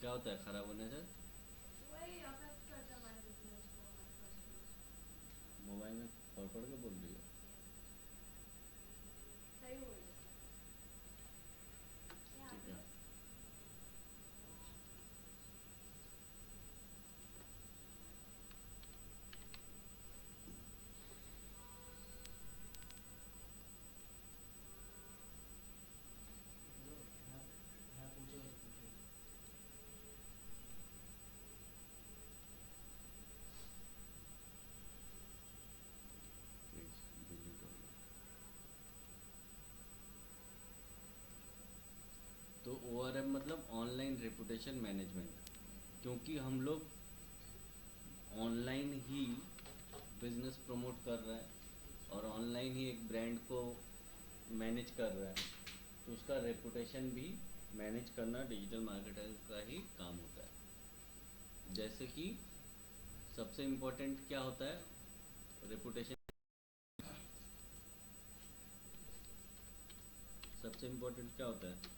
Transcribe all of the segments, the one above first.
क्या होता है खराब होने से? वही अफेक्ट करता है हमारे बिजनेस को, हमारे कस्टमर्स को। मोबाइल में पढ़ के बोल रही हो? यस, सही बोल रहे सर। क्या ठीक है। आगे? प्लीज डिलीट हो गया। तो ORM मतलब ऑनलाइन रेपुटेशन मैनेजमेंट, क्योंकि हम लोग ऑनलाइन ही बिजनेस प्रमोट कर रहे हैं और ऑनलाइन ही एक ब्रांड को मैनेज कर रहा है, तो उसका रेपुटेशन भी मैनेज करना डिजिटल मार्केटर का ही काम होता है। जैसे कि सबसे इम्पोर्टेंट क्या होता है रेपुटेशन, सबसे इम्पोर्टेंट क्या होता है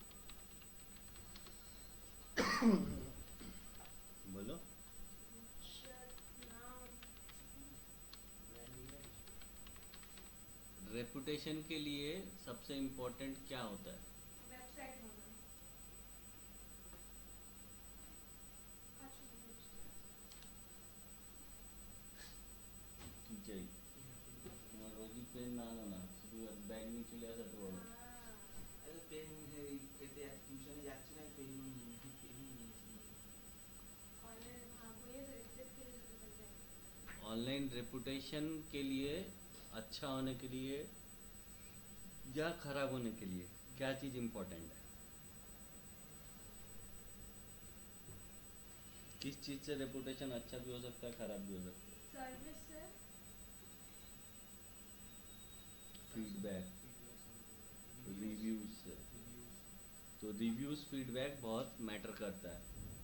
बोलो? नाम। रेपुटेशन के लिए सबसे इम्पोर्टेंट क्या होता है? वेबसाइट होना। अच्छा ठीक है। তোমার রোজই পেন না আনো না, শুধু ব্যাগ নিয়ে চলে আসাটা বলো। हाँ। अरे पेन कहते हैं ट्यूशन जाচ্ছি না पेन पेन ऑनलाइन, हाँ बोलिए सर, इज्जत के लिए तो चल जाएगा। ऑनलाइन रेपुटेशन के लिए, अच्छा होने के लिए या खराब होने के लिए क्या चीज़ इम्पोर्टेंट है? किस चीज़ से रेपुटेशन अच्छा भी हो सकता है, खराब भी हो सकता है? सर्विस से। फीडबैक, रिव्यूज रिव्यूज से। रिव्यूज तो रिव्यूज़ फीडबैक बहुत मैटर करता है,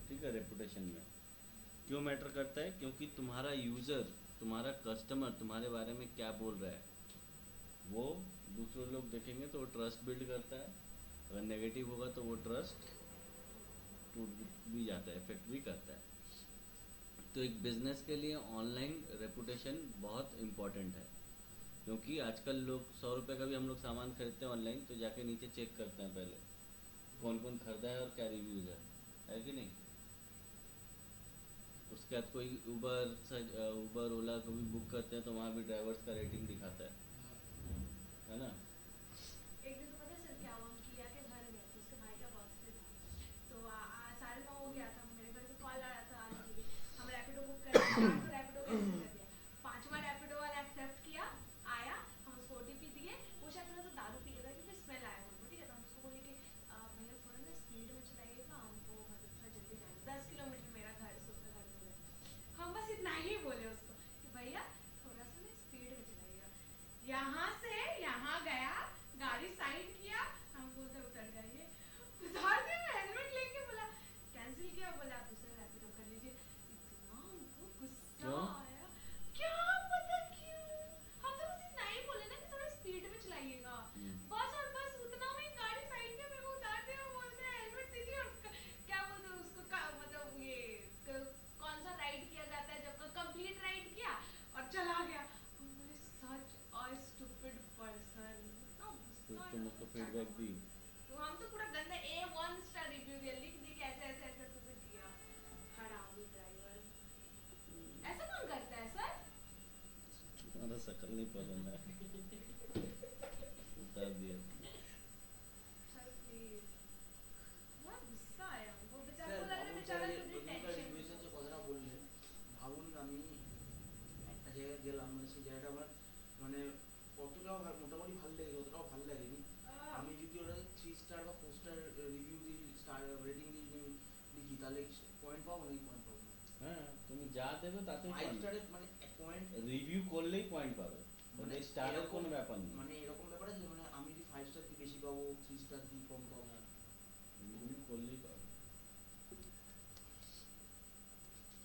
ठीक है, रेपुटेशन में। क्यों मैटर करता है? क्योंकि तुम्हारा यूज़र, तुम्हारा कस्टमर तुम्हारे बारे में क्या बोल रहा है, वो दूसरे लोग देखेंगे तो वो ट्रस्ट बिल्ड करता है। अगर नेगेटिव होगा तो वो ट्रस्ट टूट भी जाता है, इफेक्ट भी करता है। तो एक बिज़नेस के लिए ऑनलाइन रेपुटेशन बहुत इम्पॉर्टेंट है, क्योंकि आजकल लोग 100 रुपये का भी हम लोग सामान खरीदते हैं ऑनलाइन तो जाके नीचे चेक करते हैं पहले कौन कौन खरीदा है और क्या रिव्यूज़ है कि नहीं? उसके बाद कोई उबर ओला को भी बुक करते हैं तो वहाँ भी ड्राइवर्स का रेटिंग दिखाता है ना? एक दिन तो पता है सर क्या हुआ, हम किया के घर गए थे, उसके भाई का बर्थडे था। तो 9:30 हो गया था, मेरे घर से कॉल आया था आने के लिए। हम रैपिडो बुक कर दिए, 4 तो रैपिडो कैंसिल कर दिया। पांचवा रैपिडो वाला एक्सेप्ट किया, आया, हम उसको ओटीपी दिए। वो शायद थोड़ा सा दारू पी गया था क्योंकि स्मेल आया हमको, ठीक है। तो हम उसको बोले कि भैया थोड़ा ना स्पीड में चलाइएगा, हमको मतलब थोड़ा जल्दी जाना है, 10 किलोमीटर मेरा घर से उसका घर दूर है। हम बस इतना ही बोले उसको कि भैया थोड़ा सा ना स्पीड में चलाइएगा। यहाँ से यहाँ गया, गाड़ी साइड किया, हम बोलते उतर जाइए, उतार दिया। हेलमेट लेके बोला कैंसिल किया, बोला आप दूसरा रैपिडो कर लीजिए। इतना हमको गुस्सा क्यों? आया, क्या पता क्यों। हम तो बस इतना ही बोले ना कि थोड़ा स्पीड में चलाइएगा, बस। और बस उतना में गाड़ी साइड किया, मेरे को उतार दिया। वो बोलते हैं हेलमेट दीजिए, और क्या बोलते हैं उसको मतलब ये कौन सा राइड किया जाता है जब कंप्लीट राइड किया और चला गया। हम बोले सच अ स्टूपिड पर्सन, इतना फिर गुस्सा आया तुम ना, उसको क्या फीडबैक दी? बताऊं। तो हम तो पूरा गंदा A1 स्टार रिव्यू दिया, लिख दी कि ऐसे ऐसे ऐसे तुझे किया। हरामी ड्राइवर, ऐसा कौन करता है सर। तुम्हारा शक्ल नहीं पसंद है, उतार दिया। सर प्लीज, बहुत गुस्सा आया हमको, बेचारा স্যার को लग रहा है ভাবুন স্যার बेचारा এই যে खुद ही প্রথমকার टेंशन में রিভিউসের था। যে কথাটা বললেন, ভাবুন আমি একটা জায়গায় গেলাম, মানে সেই জায়গাটা আমার মানে অতটাও মোটামুটি ভালো লেগেছে, অতটাও ভালো লাগেনি। আমি যদি ওটা 3 স্টার বা 4 স্টার রিভিউ দিই, স্টার রেটিং দিই, লিখি, তাহলে পয়েন্ট পাবো নাকি পয়েন্ট পাবো না? হ্যাঁ, তুমি যা দেবে তাতেই ফাইভ পয়েন্ট। স্টারে মানে পয়েন্ট রিভিউ করলেই পয়েন্ট পাবে, মানে ওদের স্টারের এরকম, কোনো ব্যাপার নেই। মানে এরকম ব্যাপার আছে যে মানে আমি যদি 5 স্টার দিই বেশি পাবো, 3 স্টার দিই কম পাবো? रिव्यू করলেই পাবে,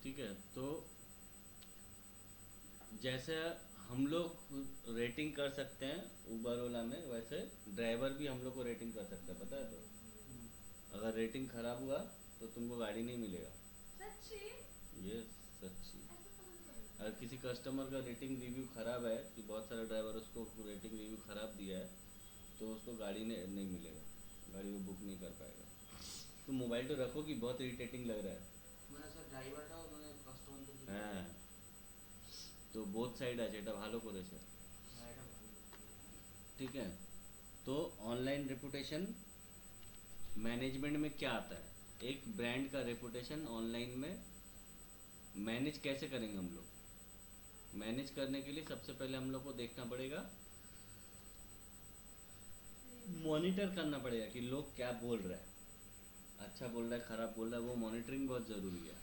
ठीक है। तो जैसे हम लोग रेटिंग कर सकते हैं उबर ओला में, वैसे ड्राइवर भी हम लोग को रेटिंग कर सकता है, पता है? तो अगर रेटिंग ख़राब हुआ तो तुमको गाड़ी नहीं मिलेगा। सच्ची? ये सच्ची। ऐसा कौन बोलता अगर किसी कस्टमर का रेटिंग रिव्यू ख़राब है कि बहुत सारे ड्राइवर उसको रेटिंग रिव्यू ख़राब दिया है तो उसको गाड़ी नहीं मिलेगा, गाड़ी वो बुक नहीं कर पाएगा। तो मोबाइल तो रखो कि बहुत इरिटेटिंग लग रहा है। মানে স্যার ড্রাইভারটাও মানে কাস্টমারদের জন্য হ্যাঁ, তো বোথ সাইড আছে, এটা ভালো করেছে। হ্যাঁ এটা ভালো। ठीक है, तो ऑनलाइन रेपुटेशन मैनेजमेंट में क्या आता है, एक ब्रांड का रेपुटेशन ऑनलाइन में मैनेज कैसे करेंगे हम लोग। मैनेज करने के लिए सबसे पहले हम लोग को देखना पड़ेगा, मॉनिटर करना पड़ेगा कि लोग क्या बोल रहे हैं, अच्छा बोल रहा है खराब बोल रहा है, वो मॉनिटरिंग बहुत ज़रूरी है।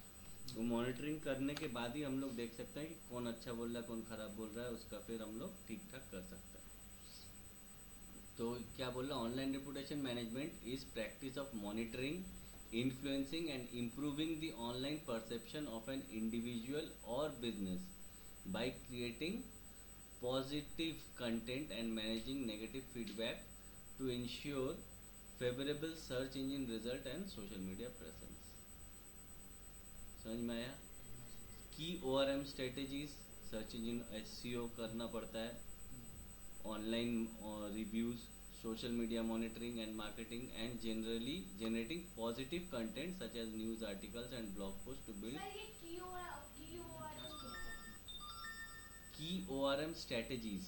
वो मॉनिटरिंग करने के बाद ही हम लोग देख सकते हैं कि कौन अच्छा बोल रहा है कौन खराब बोल रहा है, उसका फिर हम लोग ठीक ठाक कर सकते हैं। तो क्या बोल रहा है, online reputation management is practice of monitoring, influencing and improving the online perception of an individual और business by creating positive content and managing negative feedback to ensure favorable search engine result and social media presence। समझ में आया? की ORM strategies, search engine SEO करना पड़ता है, online reviews, social media monitoring and marketing and generally generating positive content such as news articles and blog post to build सर ये की ORM स्ट्रेटेजीज।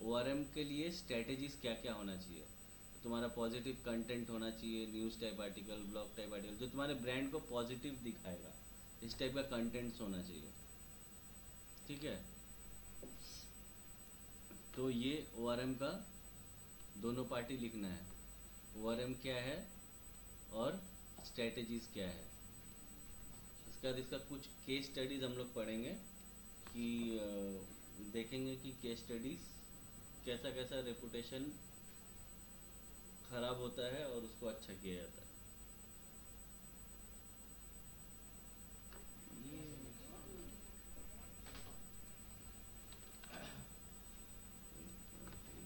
ORM के लिए स्ट्रेटेजीज क्या क्या होना चाहिए, तुम्हारा पॉजिटिव कंटेंट होना चाहिए, news type article, blog type article, जो तुम्हारे ब्रांड को पॉजिटिव दिखाएगा, इस टाइप का कंटेंट्स होना चाहिए। ठीक है, तो ये ORM का दोनों पार्टी लिखना है, ORM क्या है और स्ट्रेटेजीज क्या है। इसके बाद इसका कुछ केस स्टडीज़ हम लोग पढ़ेंगे कि देखेंगे कि केस स्टडीज़ कैसा कैसा रेपुटेशन ख़राब होता है और उसको अच्छा किया जाता है।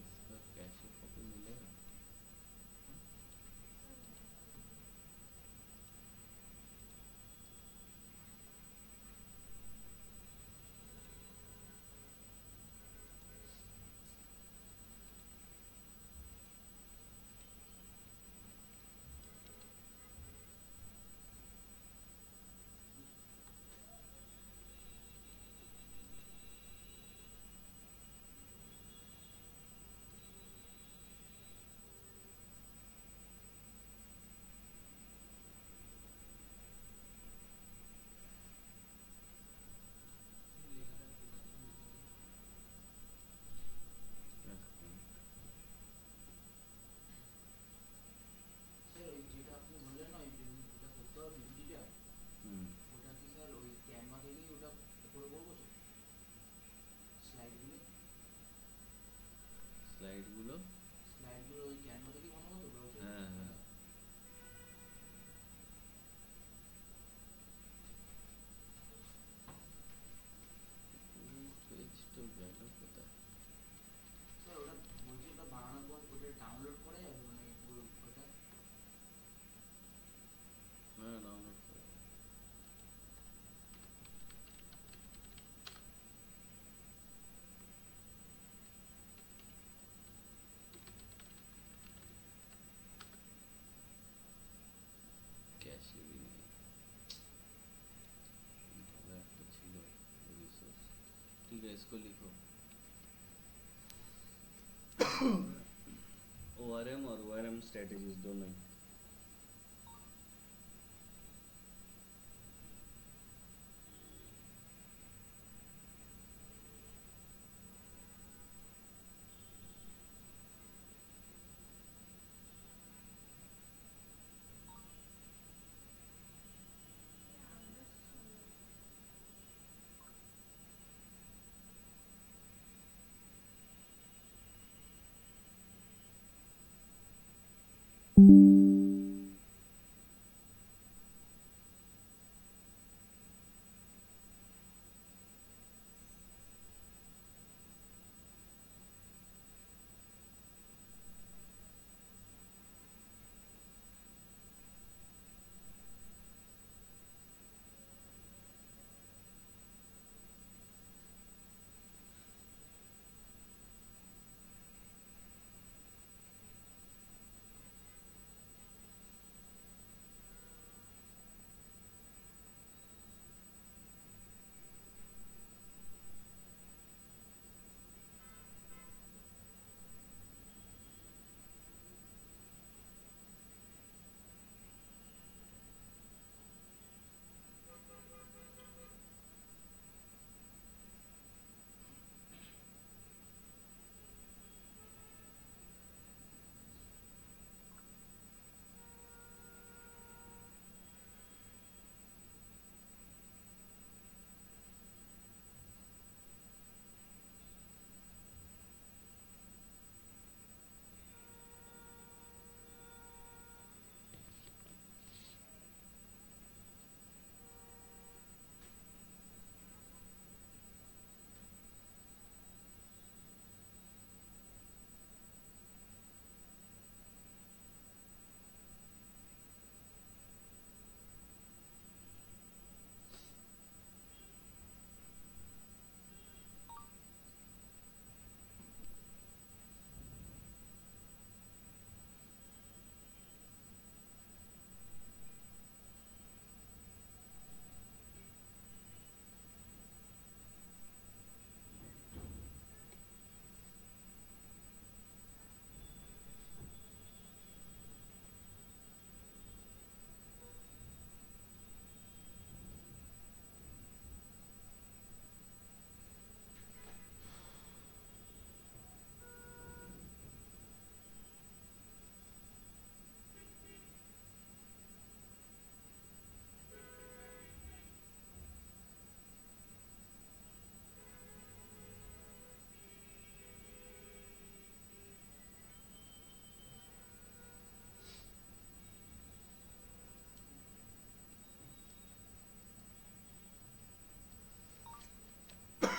इसका कैसे कॉपी मिलेगा? স্যার ওই যেটা আপনি বললেন না ওই যেটা করতে হবে পিপিটিটা, ওটা কি স্যার ওই ক্যানভা থেকেই ওটা করে করবো তো স্লাইডগুলো? স্লাইডগুলো স্লাইডগুলো ওই ক্যানভা থেকেই বানাবো তো ব্রাউজার? হ্যাঁ হ্যাঁ, পেজ তো গেল কোথায়? স্যার ওটা বলছি ওটা বানানোর পর ওটা ডাউনলোড করা যাবে মানে ওটা? হ্যাঁ ডাউনলোড করে। कैसे भी नहीं, ভালো একটা ছিল রিসোর্স। ठीक है, इसको लिखो ORM और ORM स्ट्रेटेजीज दोनों ही।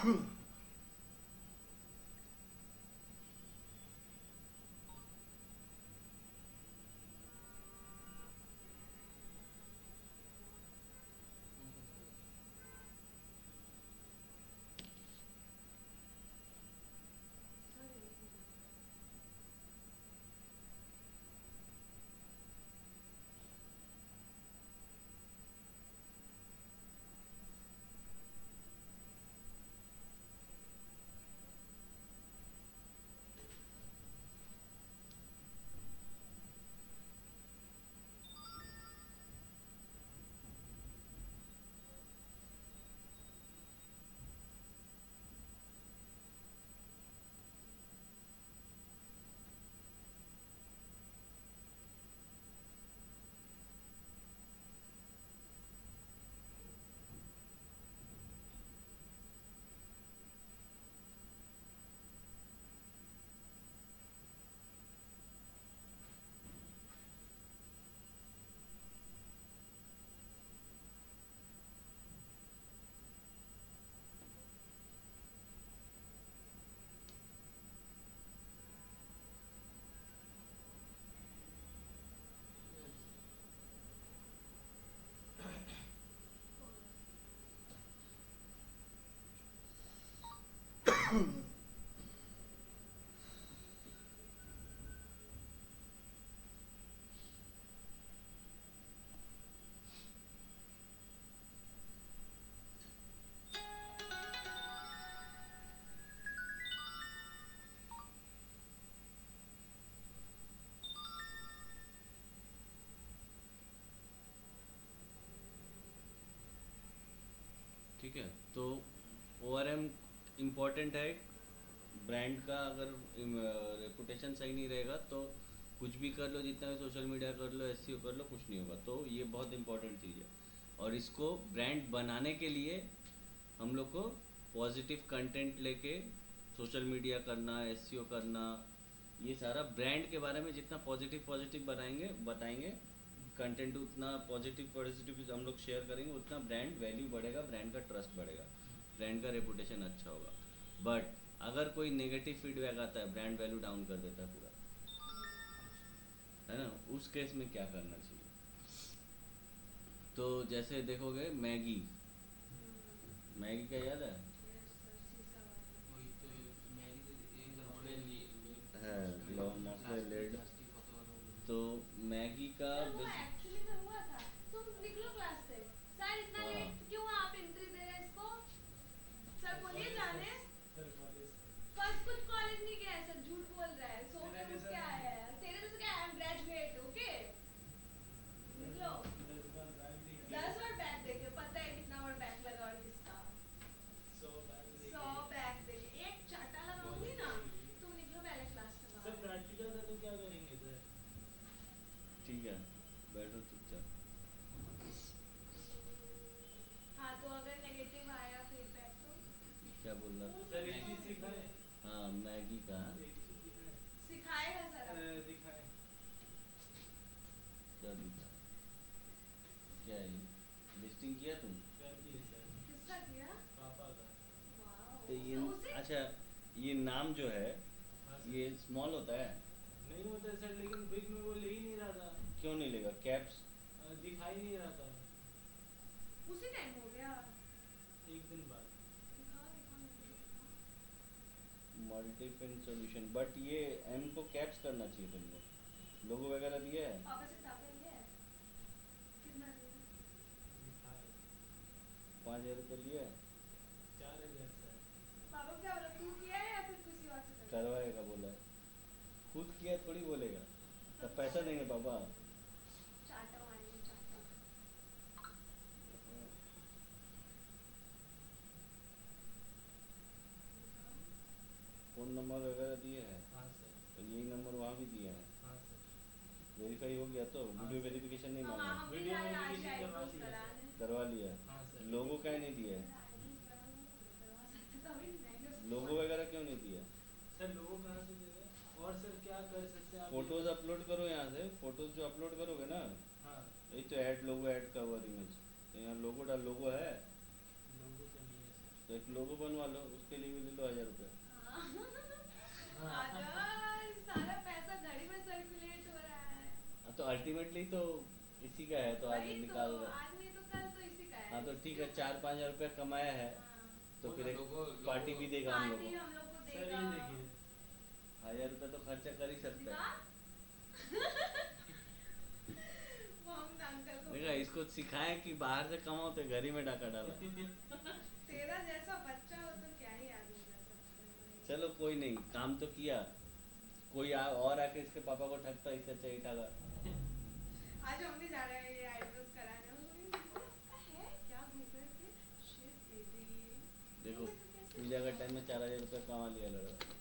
ठीक है, तो ORM इम्पोर्टेंट है। ब्रांड का अगर रेपुटेशन सही नहीं रहेगा तो कुछ भी कर लो, जितना भी सोशल मीडिया कर लो, SEO कर लो, कुछ नहीं होगा। तो ये बहुत इंपॉर्टेंट चीज़ है। और इसको ब्रांड बनाने के लिए हम लोग को पॉजिटिव कंटेंट लेके सोशल मीडिया करना, SEO करना, ये सारा ब्रांड के बारे में जितना पॉजिटिव पॉजिटिव बनाएंगे बताएंगे कंटेंट, उतना पॉजिटिव पॉजिटिव हम लोग शेयर करेंगे, उतना ब्रांड वैल्यू बढ़ेगा, ब्रांड का ट्रस्ट बढ़ेगा, ब्रांड का रेपुटेशन अच्छा होगा। बट अगर कोई नेगेटिव फीडबैक आता है, ब्रांड वैल्यू डाउन कर देता है पूरा, है ना, उस केस में क्या करना चाहिए? तो जैसे देखोगे मैगी, मैगी का याद है? ওই তো ম্যারিতে এই है লাস্ট लेड। লাস্টে কত কথা বলবো तो मैगी का सर वो एक्चुअली में हुआ था। तुम निकलो क्लास से। सर इतना हाँ। लेट क्यों आप एंट्री दे रहे हैं इसको? सर बोलिए जाने। फर्स्ट कुछ कॉलेज नहीं गया है सर, झूठ बोल रहा है। सो के उठ के आया है। तेरे में से क्या, आई एम ग्रेजुएट, ओके? निकलो। 10 बार बैक देखे, पता है कितना बार बैक लगा और किसका। 100 बैक देखे, एक चाटा लगाऊंगी ना। तुम निकलो पहले क्लास से सर बाहर। प्रैक्टिकल था तो क्या करेंगे सर? ठीक है, बैठो चुपचाप। हाँ तो अगर नेगेटिव आया फीडबैक तो क्या बोल रहा था? सर एक चीज सिखाए, हाँ, मैगी का एक चीज दिखाए, सिखाएगा सर अब। दिखाए। क्या दिखा? क्या है लिस्टिंग किया तुम? कर दिए सर, किसका किया? पापा का। वाओ। तो ये तो उसे अच्छा, ये नाम जो है हाँ सर। ये स्मॉल होता है? नहीं होता सर, लेकिन बिग में वो ले ही नहीं रहा था, क्यों नहीं लेगा? कैप्स दिखाई नहीं रहा था। उसी टाइम हो गया। एक दिन बाद दिखा दिखा मुझे दिखा। मल्टीपिन सॉल्यूशन, बट ये M को कैप्स करना चाहिए तुमको। लोगो वगैरह दिया है? पापा से टापा लिया है? कितना लिया? दिखाए 5,000 रुपये लिया है? 4,000 सर। पापा क्या बोला, तू किया है या फिर किसी और से कर? करवाएगा बोला है। खुद किया थोड़ी बोलेगा, तब पैसा देंगे पापा। चाटा मारिए चाटा। फोन नंबर वगैरह दिए हैं? हाँ सर। तो यही नंबर वहाँ भी दिए हैं। हाँ सर। वेरीफाई हो गया तो हाँ। वीडियो वेरिफिकेशन नहीं हाँ मांगा? हम भी वीडियो आज वेरिफिकेशन आईडी करवा प्रूफ दिया करा सर। लें। करवा लिया? हाँ सर। लोगो क्या नहीं दिया है? आईडी करवा सकते तभी नहीं उसको। लोगो वगैरह क्यों नहीं दिया? सर लोगों कहाँ से दे रहे? और सर क्या कर सकते हैं आप? फोटोज अपलोड करो यहाँ से, फोटोज जो अपलोड करोगे ना, हाँ, यही तो ऐड लोगो, ऐड कवर इमेज, तो यहाँ लोगो डाल, लोगो है लोगों तो नहीं है सर। तो एक लोगो बनवा लो, उसके लिए भी ले लो 1000 रुपये। अगर सारा पैसा घड़ी में सर्कुलेट हो रहा है। हाँ तो अल्टीमेटली तो इसी का है, तो आज वही निकाल तो, रहे। आज नहीं तो कल तो इसी का है। हाँ तो ठीक है, इसके ऊपर- 4-5 हजार रुपया कमाया है हाँ। तो फिर एक लोगो- पार्टी भी देगा हम लोग पार्टी को। हम लोग को सर देगा। ये देखिए 1000 रुपये तो खर्चा कर ही सकता है। वो हम अंकल को देखा, इसको सिखाएं कि बाहर से कमाओ तो घर ही में डाका डाला। तेरा जैसा बच्चा हो तो क्या ही आदमी कर सकते हैं। चलो कोई नहीं, काम तो किया। कोई और आके इसके पापा को ठगता, इससे अच्छा ही ठगा। आज हम भी जा रहे हैं ये आईब्रोज कराने। हम लोग ये देखो, है क्या घूमने के शिट बेबी। देखो पूजा का टाइम में 4000 रुपये कमा लिया लड़का।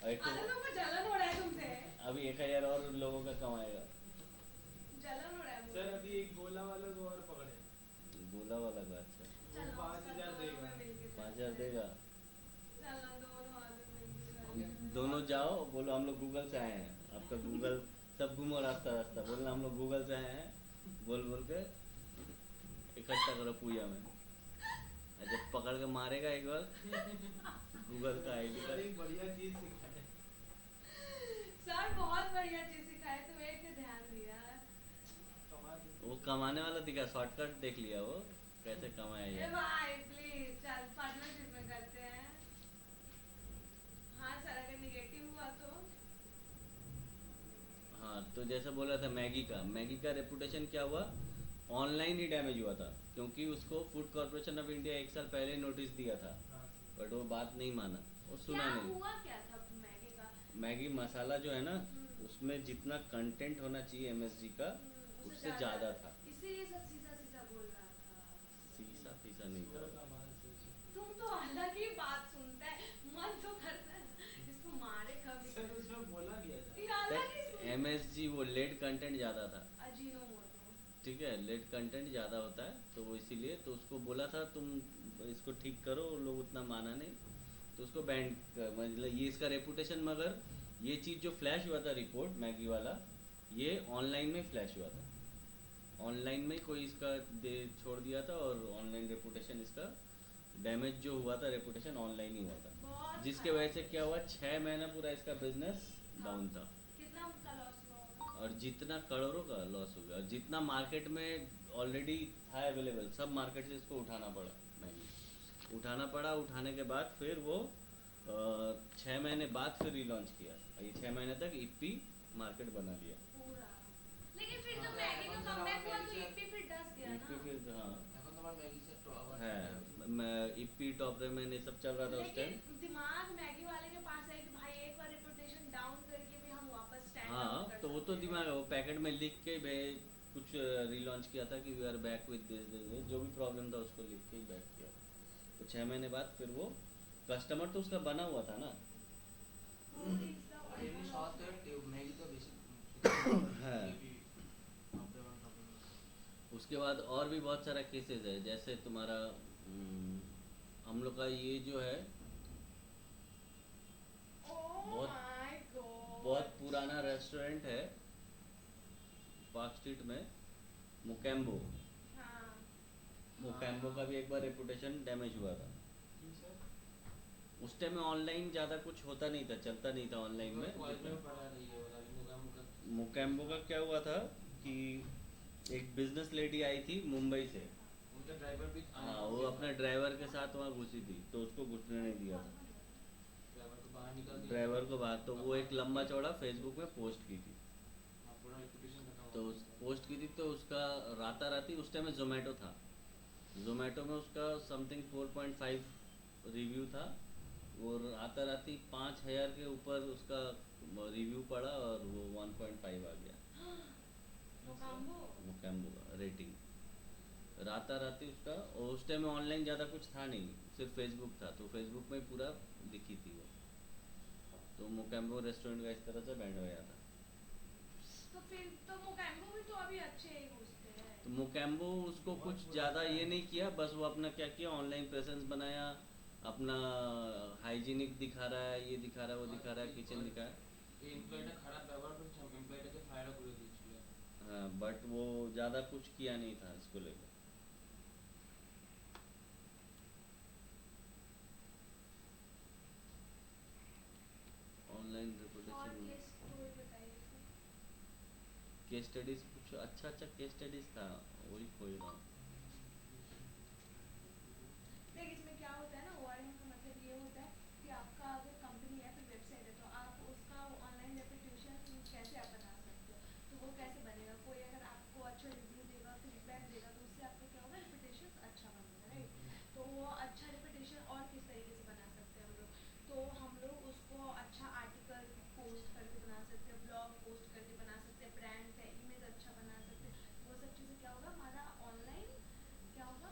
और एक अरे तो लोगों को जलन हो रहा है तुमसे। अभी 1000 और लोगों का कमाएगा। जलन हो रहा है मुझे। सर अभी एक गोला वाला को और पकड़े गोला वाला का अच्छा चलो, 5000 सब देगा। दोनों में मिलके 5000 देगा। चलो दोनों हाथ में मिलके दोनों जाओ, बोलो हम लोग गूगल से आए हैं। आपका गूगल सब घूमो रास्ता रास्ता, बोलना हम लोग गूगल से आए हैं, बोल बोल के इकट्ठा करो पूजा में। और जब पकड़ के मारेगा एक बार गूगल का आईडी सर का। एक बढ़िया चीज सिखाए सर बहुत बढ़िया चीज सिखाए, तुम एक पे ध्यान दिया। कमा दे। वो कमाने वाला दिखा, शॉर्टकट देख लिया वो कैसे कमाया ए ये। भाई प्लीज चल पार्टनरशिप में करते हैं। हाँ सर अगर निगेटिव हुआ तो हाँ तो जैसा बोला था मैगी का रेपुटेशन क्या हुआ, ऑनलाइन ही डैमेज हुआ था, क्योंकि उसको फूड कॉर्पोरेशन ऑफ इंडिया 1 साल पहले नोटिस दिया था, हाँ बट वो बात नहीं माना, वो सुना क्या नहीं। हुआ क्या था मैगी का? मैगी मसाला जो है ना, हम्म। उसमें जितना कंटेंट होना चाहिए MSG का, उससे ज़्यादा था। इसीलिए सब सीधा सीधा बोल रहा था। सीसा फीसा नहीं सुअर था। का मांस सोचिए। तुम तो अलग ही बात सुनता है, मन तो करता है इसको मारे कभी। सर उसमें बोला गया था ये अलग ही सुन- MSG वो लेड कंटेंट ज़्यादा था, अजीनोमोटो। ठीक है, लेड कंटेंट ज़्यादा होता है, तो वो इसीलिए तो उसको बोला था तुम इसको ठीक करो, लोग उतना माना नहीं, तो उसको बैंड, मतलब ये इसका रेपुटेशन, मगर ये चीज़ जो फ्लैश हुआ था रिपोर्ट मैगी वाला, ये ऑनलाइन में फ्लैश हुआ था। ऑनलाइन में कोई इसका दे छोड़ दिया था, और ऑनलाइन रेपुटेशन इसका डैमेज जो हुआ था, रेपुटेशन ऑनलाइन ही हुआ था, बहुत जिसके वजह से क्या हुआ, 6 महीना पूरा इसका बिजनेस डाउन था। कितना उनका लॉस हुआ? और जितना करोड़ों का लॉस हो गया, और जितना मार्केट में ऑलरेडी था अवेलेबल, सब मार्केट से इसको उठाना पड़ा, मैगी उठाना पड़ा। उठाने के बाद फिर वो 6 महीने बाद फिर रिलॉन्च किया, और ये 6 महीने तक इप्पी मार्केट बना लिया। पूरा। लेकिन फिर हाँ, जब मैगी का मतलब कमबैक हुआ तो मैगी से- इप्पी फिर डस गया इप्पी ना। फिर हाँ এখন তোমার ম্যাগি সেট है, इप्पी टॉप रेमन ये सब चल रहा था उस टाइम। लेकिन दिमाग मैगी वाले के पास है कि भाई एक बार रेपुटेशन डाउन करके भी हम वापस स्टैंड हाँ तो वो तो दिमाग है, वो पैकेट में लिख के कुछ रिलॉन्च किया था कि we are back with this, जो भी प्रॉब्लम था उसको लिख के ही बैक किया। तो 6 महीने बाद फिर वो कस्टमर तो उसका बना हुआ था ना। আর এমনি সহজ ম্যাগি তো বেশি হ্যাঁ। उसके बाद और भी बहुत सारा केसेस है, जैसे तुम्हारा हम लोग का ये जो है बहुत- बहुत पुराना रेस्टोरेंट है पार्क स्ट्रीट में, मुकेम्बो। मुकेम्बो का भी एक बार रेपुटेशन डैमेज हुआ था। क्यों सर उस टाइम में ऑनलाइन ज़्यादा कुछ होता नहीं था, चलता नहीं था ऑनलाइन में। मुकेम्बो का क्या हुआ था कि एक बिजनेस लेडी आई थी मुंबई से, उनका ड्राइवर भी हाँ वो अपने ड्राइवर के साथ वहाँ घुसी थी, तो उसको घुसने नहीं दिया था ड्राइवर को बाहर निकाल दिया ड्राइवर को बाहर। तो वो एक लंबा चौड़ा फेसबुक में पोस्ट की थी, हाँ, पूरा रेपुटेशन खत्म तो हो उस पोस्ट की थी, तो उसका राताराती उस टाइम में जोमेटो था, जोमेटो में उसका समथिंग 4.5 रिव्यू था, वो राताराती 5000 के ऊपर उसका रिव्यू पड़ा, और वो 1.5 आ गया मुकेम्बो का रेटिंग राताराती उसका। और उस टाइम में ऑनलाइन ज़्यादा कुछ था नहीं, सिर्फ फेसबुक था, तो फेसबुक में ही पूरा दिखी थी वो। तो मुकेम्बो रेस्टोरेंट का इस तरह से बैंड हो गया था। तो फिर तो मोकैम्बो भी तो अभी अच्छे ही घुसते हैं। तो मुकेम्बो उसको कुछ ज़्यादा ये नहीं किया, बस वो अपना क्या किया, ऑनलाइन प्रेजेंस बनाया, अपना हाइजीनिक दिखा रहा है, ये दिखा रहा है, वो दिखा रहा है, किचन दिखा है, এই এমপ্লয়িটা খারাপ ব্যবহার করেছে এমপ্লয়িটাকে ফায়ার করে দিয়েছিল हाँ, बट वो ज़्यादा कुछ किया नहीं था इसको लेकर। केस स्टडीज कुछ अच्छा अच्छा केस स्टडीज था, वही खोज रहा हूँ। देख इसमें क्या होता है ना, ओआरएम का मतलब ये होता है कि आपका अगर कंपनी है फिर वेबसाइट है तो आप उसका ऑनलाइन रेपुटेशन कैसे आप बना सकते हो, तो वो कैसे बनेगा, कोई अगर आपको अच्छा रिव्यू देगा फीडबैक देगा तो उससे आपका क्या होगा, रेपुटेशन अच्छा बनेगा, राइट। तो वो अच्छा रेपुटेशन और किस तरीके से बना सकते हैं हम लोग, तो हम लोग उसको अच्छा आर्टिकल पोस्ट करके बना सकते हैं, ब्लॉग पोस्ट करके बना सकते हैं, ब्रांड का इमेज अच्छा बना सकते हैं, वो सब चीज़ें क्या होगा हमारा ऑनलाइन क्या होगा,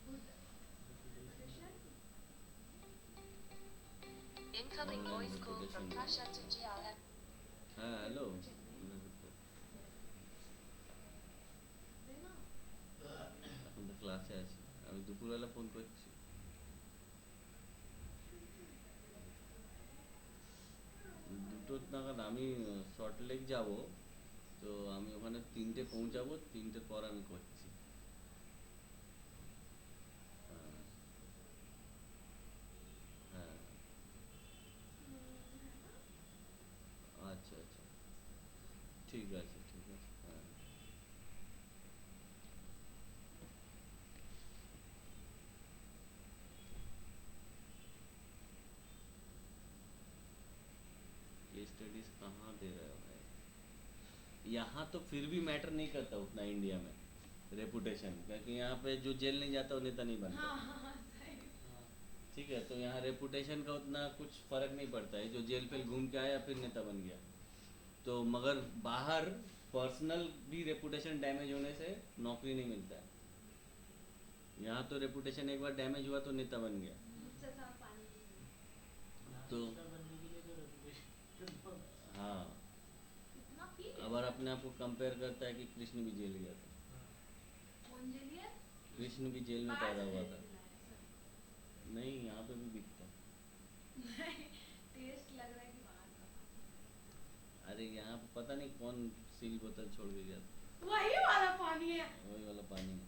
good reputation. Incoming online voice call from reputation Pasha to GRM. हाँ हेलो। দেনা এখন তো ক্লাসে আছি, আমি দুপুরবেলা ফোন করছি। দুটো নাগাদ আমি শর্ট লেক যাব, তো আমি ওখানে 3টে পৌঁছাবো, 3টের পর আমি করছি। হ্যাঁ হ্যাঁ আচ্ছা আচ্ছা, ঠিক আছে ঠিক আছে, হ্যাঁ। केस स्टडीज कहाँ दे रहे हो भाई, यहाँ तो फिर भी मैटर नहीं करता उतना इंडिया में रेपुटेशन, क्योंकि यहाँ पे जो जेल नहीं जाता वो नेता नहीं बनता। हाँ हाँ हाँ सही। ठीक है, तो यहाँ रेपुटेशन का उतना कुछ फर्क नहीं पड़ता है, जो जेल पे घूम के आया फिर नेता बन गया। तो मगर बाहर पर्सनल भी रेपुटेशन डैमेज होने से नौकरी नहीं मिलता है। यहाँ तो रेपुटेशन एक बार डैमेज हुआ तो नेता बन गया। मुझसे था पानी तो नेता बनने के लिए तो रेपुटेशन तो हाँ, इतना पी अगर अपने आप को कंपेयर करता है कि कृष्ण भी जेल गया था, कौन जेलिए कृष्ण भी जेल में बाहर पैदा से हुआ खरीद था। के लाए हैं, सर। नहीं, यहाँ पे भी बिकता है। नहीं टेस्ट लग रहा है कि बाहर का पानी। अरे यहाँ पे पता नहीं कौन सील बोतल छोड़ के गया था, वही वाला पानी है। वही वाला पानी है।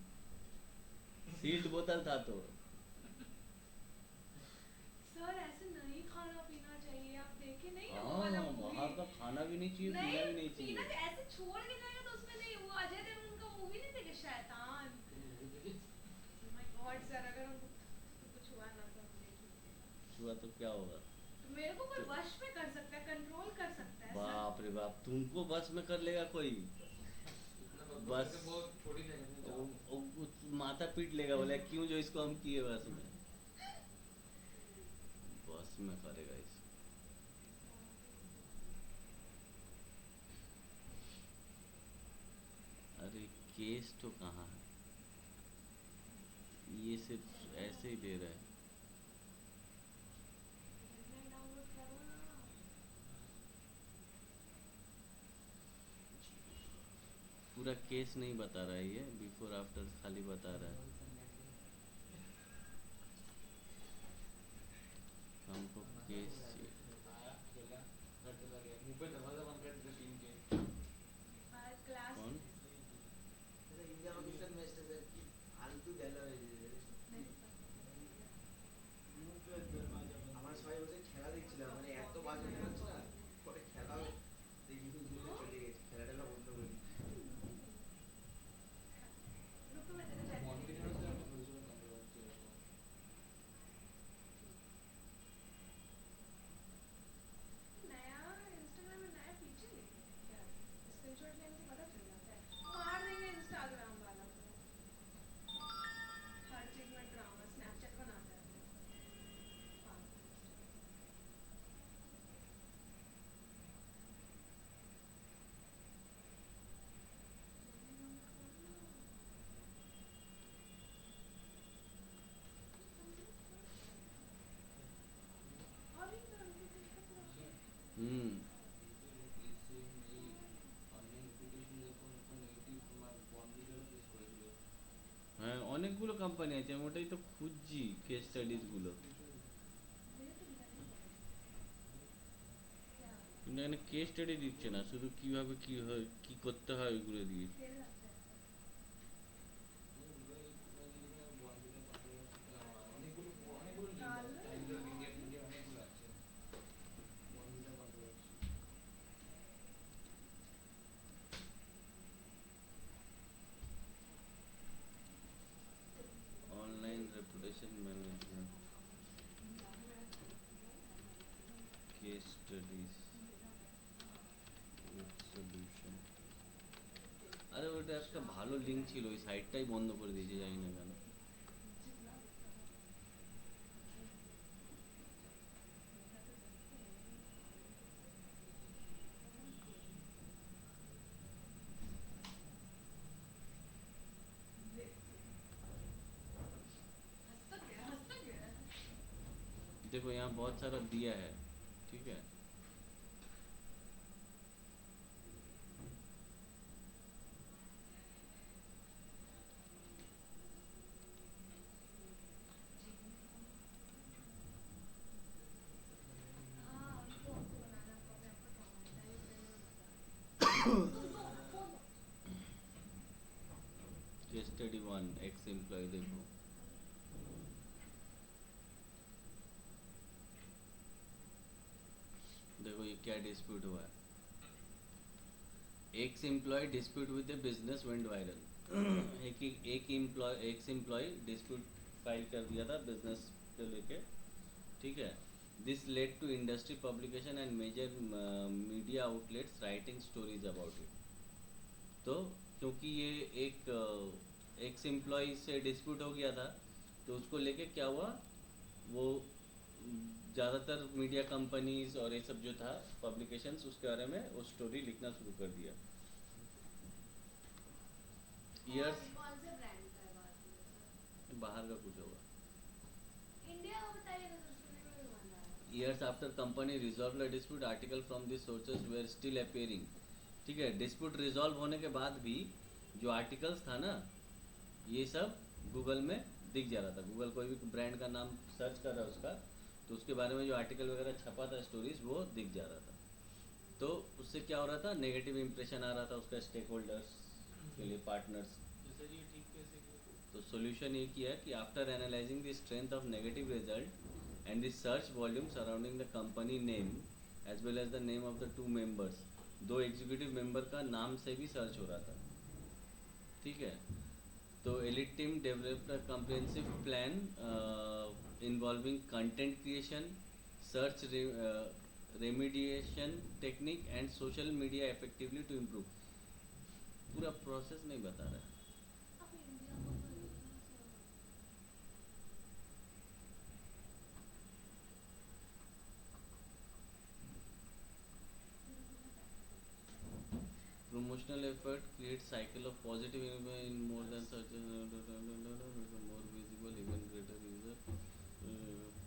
सील्ड बोतल था तो। सर ऐसे नहीं खाना पीना चाहिए, आप देखे नहीं है वो वाला हाँ, मूवी। बाहर का खाना भी नहीं चाहिए, पीना भी नहीं पीना चाहिए। ऐसे छोड़ के जाएगा तो उसमें नहीं, वो अजय देवगन का मूवी नहीं देखे शैतान। माय गॉड सर, अगर हमको तो कुछ हुआ ना तो हम देख लीजिएगा। हुआ तो क्या होगा? तो मेरे को कोई वश में कर सकता है, कंट्रोल कर सकता है सर। बाप रे बाप, तुमको बस में कर लेगा कोई? बस बहुत छोटी जगह माथा पीट लेगा, बोले क्यों जो इसको हम किए बस में। बस में करेगा इसको। अरे केस तो कहाँ है, ये सिर्फ ऐसे ही दे रहा है। मैं डाउनलोड करो ना। पूरा केस नहीं बता रहा है ये, बिफोर आफ्टर खाली बता रहा है। हमको केस चाहिए। आया खेला घर चला गया, मुंह पे दरवाजा बंद कर दिया 3 के। क्लास कौन? इंडिया पाकिस्तान मैच था सर की फालतू डायलॉग है। मुंह पे दरवाजा बंद আমার সবাই বসে খেলা দেখছিলাম, মানে এত বাজে মনে হচ্ছে না, পরে খেলা দেখি দুটো চলে গেছে, খেলাটা বন্ধ করে দিই। रुको मैं तेरे chat में কনফিডেন্স টা হয়েছিল কন্ট্রোল করতে। नया इंस्टाग्राम में नया फीचर है क्या? स्क्रीनशॉट लेने से पता चल जाता है। मार देंगे इंस्टाग्राम वाला को। हर चीज में ड्रामा, स्नैपचैट बनाता है पागल। और ही तो उनके कुछ का पूरा हम्म, হ্যাঁ অনেকগুলো কোম্পানি আছে, আমি ওটাই তো খুঁজছি কেস স্টাডিজ গুলো। मुझे तो नहीं क्या কিন্তু এখানে কেস স্টাডি দিচ্ছে না, শুধু কিভাবে কি হয় কি করতে হয় ওইগুলো দিয়ে। तेल लगता है অনেকগুলো কালো ইন্ডিয়া অনেকগুলো আছে। বন্ধুটা কন্ট্রোল স্টাডিজ সলিউশন। আরে ওটা একটা ভালো লিঙ্ক ছিল, ওই সাইটটাই বন্ধ করে দিয়েছে, জানি না কেন। हंस तो गया। देखो यहाँ बहुत सारा दिया है, ठीक है। हाँ उनको बनाना पड़ेगा, आपको ट्रॉमेटाइज फोन दो। केस स्टडी 1 एक्स एम्प्लॉय, देखो देखो ये क्या डिस्प्यूट हुआ है। Ex employ dispute with the business went viral. Ex employ dispute file कर दिया था बिजनेस को लेके, ठीक है। This led to industry publication and major media outlets writing stories about it. तो क्योंकि ये एक एक्स एम्प्लॉय से डिस्प्यूट हो गया था, तो उसको लेके क्या हुआ, वो ज़्यादातर मीडिया कंपनीज और ये सब जो था पब्लिकेशंस, उसके बारे में वो स्टोरी लिखना शुरू कर दिया। ईयर्स कौन से ब्रांड का बात है सर? बाहर का कुछ होगा। इंडिया का बताइए ना सर, सुनने में भी मन आ रहा है। Years after company resolved a dispute, article from these sources were still appearing। ठीक है, डिस्प्यूट रिजॉल्व होने के बाद भी जो आर्टिकल्स था ना, ये सब गूगल में दिख जा रहा था। गूगल कोई भी ब्रांड का नाम सर्च कर रहा है उसका, तो उसके बारे में जो आर्टिकल वगैरह छपा था स्टोरीज, वो दिख जा रहा था। तो उससे क्या हो रहा था, नेगेटिव इंप्रेशन आ रहा था उसका स्टेक होल्डर्स के लिए, पार्टनर्स। तो सर ये ठीक कैसे किया? तो सोल्यूशन ये किया कि after analysing the strength of negative result and the search volume surrounding the company name as well as the name of the 2 members, 2 executive member का नाम से भी सर्च हो रहा था, ठीक है। तो elite team developed a comprehensive plan involving content creation, search remediation technique and social media effectively to improve. पूरा प्रोसेस नहीं बता रहा है। अब इंडिया को तो देखना sir. Promotional effort creates cycle of positive in more than such more visible, even greater user.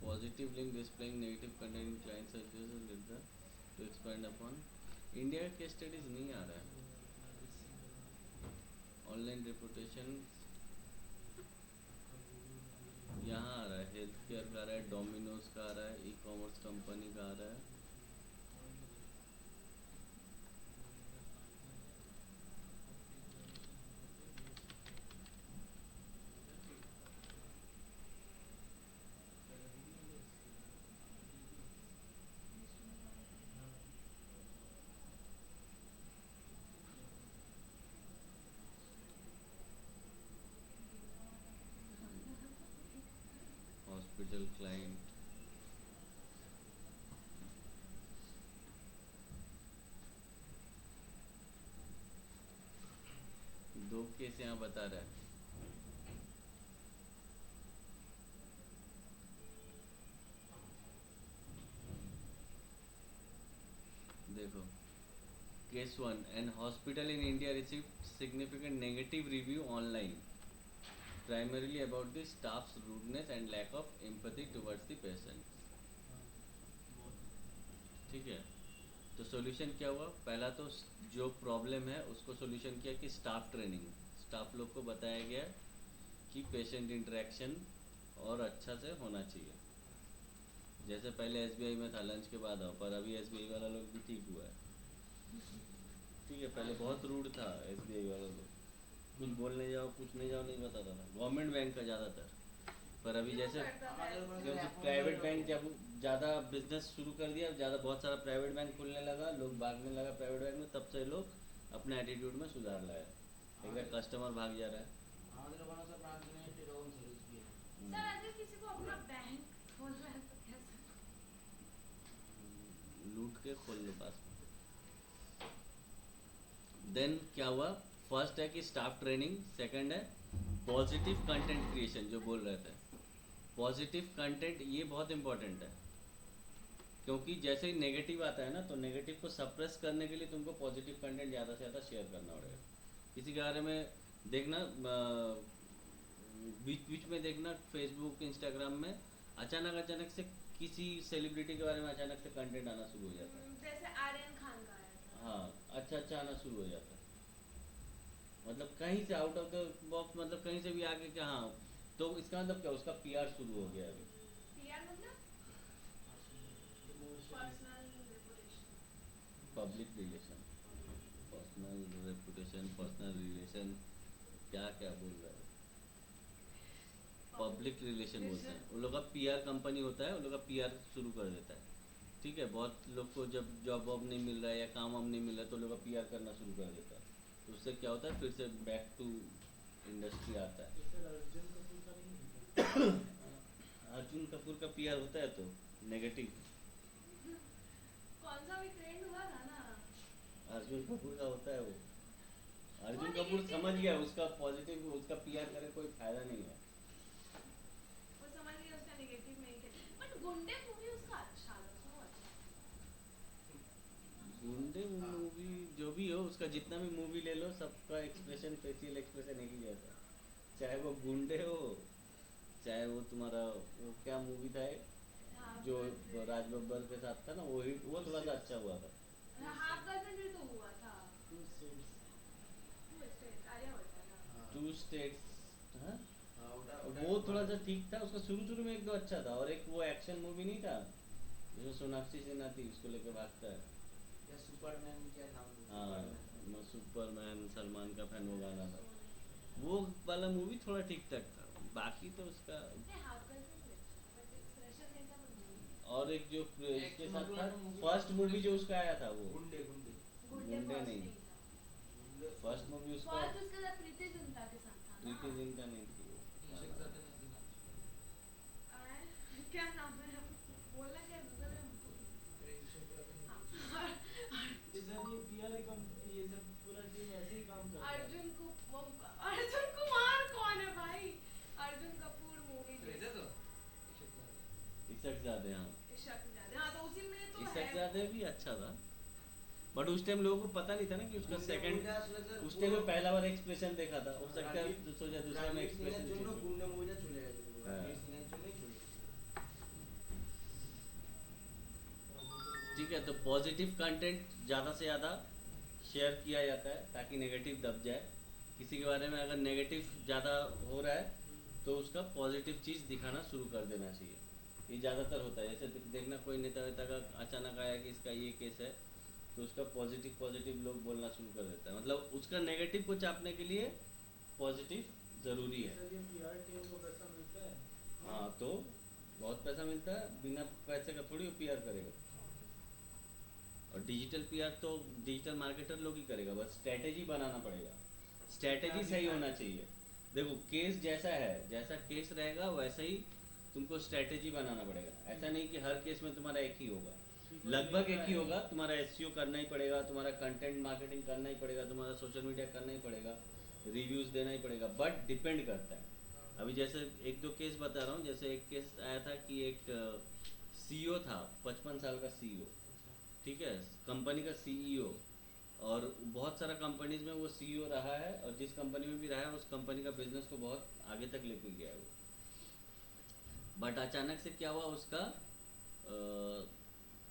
Positive link displaying negative content in client searches data to expand upon. India के studies नहीं आ रहा है। Online reputation यहाँ आ रहा है, health care का आ रहा है, डोमिनोज का आ रहा है, ई कॉमर्स कंपनी का आ रहा है। हॉस्पिटल क्लाइंट, दो केस यहाँ बता रहा है। देखो case 1, an hospital in India received significant negative review online primarily about the staff's rudeness and lack of empathy towards the patient। ठीक है, तो सॉल्यूशन क्या हुआ, पहला तो जो प्रॉब्लम है उसको सॉल्यूशन किया कि स्टाफ ट्रेनिंग, स्टाफ लोग को बताया गया कि पेशेंट इंटरेक्शन और अच्छा से होना चाहिए। जैसे पहले एसबीआई में था लंच के बाद आओ, पर अभी एसबीआई वाला लोग भी ठीक हुआ है, ठीक है। पहले बहुत रूड था एसबीआई वाला लोग, कुछ बोलने जाओ पूछने जाओ नहीं बताता था, गवर्नमेंट बैंक का ज़्यादातर। पर अभी जैसे क्योंकि प्राइवेट बैंक जब ज़्यादा बिजनेस शुरू कर दिया, ज़्यादा बहुत सारा प्राइवेट बैंक खुलने लगा, लोग भागने लगा प्राइवेट बैंक में, तब से लोग अपने एटीट्यूड में सुधार लाए। एक कस्टमर भाग जा रहा है। আমাদের ওখানে সব ব্রাঞ্চ নেই, এরকম সার্ভিস দিয়ে सर अगर किसी को अपना बैंक खोलना है तो कैसे? लूट खोल लो पास में। देन क्या हुआ, फर्स्ट है कि स्टाफ ट्रेनिंग, सेकंड है पॉजिटिव कंटेंट क्रिएशन जो बोल रहे थे। पॉजिटिव कंटेंट ये बहुत इंपॉर्टेंट है, क्योंकि जैसे ही नेगेटिव आता है ना, तो नेगेटिव को सप्रेस करने के लिए तुमको पॉजिटिव कंटेंट ज़्यादा से ज़्यादा शेयर करना पड़ेगा। किसी के बारे में देखना, बीच बीच में देखना फेसबुक इंस्टाग्राम में अचानक से किसी सेलिब्रिटी के बारे में अचानक से कंटेंट आना शुरू हो जाता है। जैसे आर्यन खान का आया था। हाँ, अच्छा आना शुरू हो जाता है, मतलब कहीं से आउट ऑफ द बॉक्स, मतलब कहीं से भी आगे क्या। हाँ, तो इसका मतलब क्या, उसका पीआर शुरू हो गया अभी। पीआर मतलब personal reputation, public relation, personal reputation, personal relation, क्या क्या बोल रहा है, पब्लिक रिलेशन बोलते हैं। उन लोग का पीआर कंपनी होता है, उन लोग का पीआर शुरू कर देता है। ठीक है, बहुत लोग को जब जॉब वॉब नहीं मिल रहा है या काम वाम नहीं मिल रहा है, तो लोग का पीआर करना शुरू कर देता है। तो उससे क्या होता है, फिर से बैक टू इंडस्ट्री आता है। जैसे अर्जुन कपूर का नहीं होता। अर्जुन कपूर का पीआर होता है तो नेगेटिव। कौन सा भी ट्रेंड हुआ था ना। अर्जुन कपूर का होता है वो। अर्जुन वो कपूर negative समझ है। गया उसका पॉजिटिव, उसका पीआर करे कोई फायदा नहीं है। वो समझ गया उसका नेगेटिव में क्या, बट गुंडे मूवी उसका अच्छा लगा, वो अच्छा। गुंडे मूवी जो भी हो, उसका जितना भी मूवी ले लो, सबका एक्सप्रेशन, फेशियल एक्सप्रेशन एक ही जैसा, चाहे वो गुंडे हो, चाहे वो तुम्हारा वो क्या मूवी था एक, हाँ, जो गर्लफ्रेंड। राज बब्बर के साथ था ना, वो थोड़ा सा अच्छा हुआ था। हाफ गर्लफ्रेंड भी तो हुआ था। Two states. वो स्टेट आर्या होता था। टू स्टेट्स, हाँ हाँ, वो थोड़ा सा ठीक था, उसका शुरू में एक दो अच्छा था। और एक वो एक्शन मूवी नहीं था जिसमें सोनाक्षी सिन्हा थी, उसको लेके भागता है। या सुपरमैन, क्या नाम है? हाँ, सुपरमैन। मैं सुपरमैन, सलमान का फैन, वो गाना था, वो वाला मूवी थोड़ा ठीक ठाक था। बाकी तो उसका, नहीं, हाफ गर्लफ्रेंड भी अच्छा था, बट एक्सप्रेशन नहीं था मूवी। और एक जो इसके साथ था, movie- फर्स्ट मूवी जो उसका आया था वो, गुंडे गुंडे गुंडे गुंडे फर्स्ट नहीं। नहीं था। गुंडे फर्स्ट मूवी उसका फर्स्ट उसके साथ प्रीति जिंटा के साथ था ना। प्रीति जिंटा नहीं थी वो। क्या नाम है, बोलना क्या गूगल में हाँ। इधर ये पीआर कम, ये सब पूरा टीम ऐसे ही काम करता है। अर्जुन कुमार कौन है भाई? अर्जुन कपूर मूवी इशक ज़ादे, हाँ इशक ज़ादे, हाँ तो उसी में तो इशक है। ज़ादे भी अच्छा था, बट उस टाइम लोगों को पता नहीं था ना कि उसका गुंडे सेकंड, मुविটা আসলে স্যার उस टाइम में पहला बार एक्सप्रेशन देखा था, हो सकता है रणवीर- सोचा दूसरे में रणवीर सिंहेর জন্য एक्सप्रेशन। গুন্ডে মুভিটা চলে গেছে পুরো। হ্যাঁ। रणवीर सिंहेর জন্যই চলে গেছে। ठीक है, तो पॉजिटिव कंटेंट ज़्यादा से ज़्यादा शेयर किया जाता है ताकि नेगेटिव दब जाए। किसी के बारे में अगर नेगेटिव ज़्यादा हो रहा है तो उसका पॉजिटिव चीज़ दिखाना शुरू कर देना चाहिए। ये ज़्यादातर होता है। जैसे देखना कोई नेता वेता का अचानक आया कि इसका ये केस है, तो उसका पॉजिटिव लोग बोलना शुरू कर देता है, मतलब उसका नेगेटिव को चापने के लिए पॉजिटिव ज़रूरी है। सर ये पीआर टीम को पैसा मिलता है? हाँ, तो बहुत पैसा मिलता है, बिना पैसे का थोड़ी वो पीआर करेगा। और डिजिटल पीआर तो डिजिटल मार्केटर लोग ही करेगा, बस स्ट्रैटेजी बनाना पड़ेगा, स्ट्रैटेजी सही होना चाहिए। देखो केस जैसा है, जैसा केस रहेगा वैसा ही तुमको स्ट्रैटेजी बनाना पड़ेगा। ऐसा नहीं कि हर केस में तुम्हारा एक ही होगा, लगभग एक ही होगा। तुम्हारा एसईओ करना ही पड़ेगा, तुम्हारा कंटेंट मार्केटिंग करना ही पड़ेगा, तुम्हारा सोशल मीडिया करना ही पड़ेगा, रिव्यूज़ देना ही पड़ेगा, बट डिपेंड करता है। अभी जैसे एक दो केस बता रहा हूँ, जैसे एक केस आया था कि एक सीईओ था, 55 साल का सीईओ, ठीक है, कंपनी का सीईओ, और बहुत सारा कंपनीज में वो सीईओ रहा है, और जिस कंपनी में भी रहा है उस कंपनी का बिजनेस को बहुत आगे तक लेके गया है वो। बट अचानक से क्या हुआ, उसका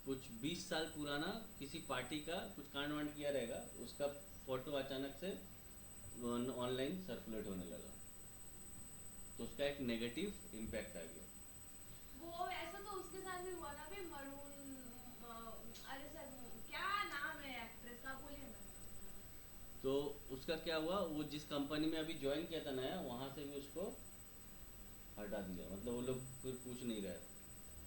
कुछ 20 साल पुराना किसी पार्टी का कुछ कांड वांड किया रहेगा, उसका फोटो अचानक से ऑनलाइन सर्कुलेट होने लगा, तो उसका एक नेगेटिव इम्पैक्ट आ गया। वो ऐसा तो उसके साथ भी हुआ ना भी, मरून अरे सर क्या नाम है एक्ट्रेस का, बोलिए ना। तो उसका क्या हुआ, वो जिस कंपनी में अभी ज्वाइन किया था नया, वहाँ से भी उसको हटा दिया, मतलब वो लोग फिर पूछ नहीं रहे।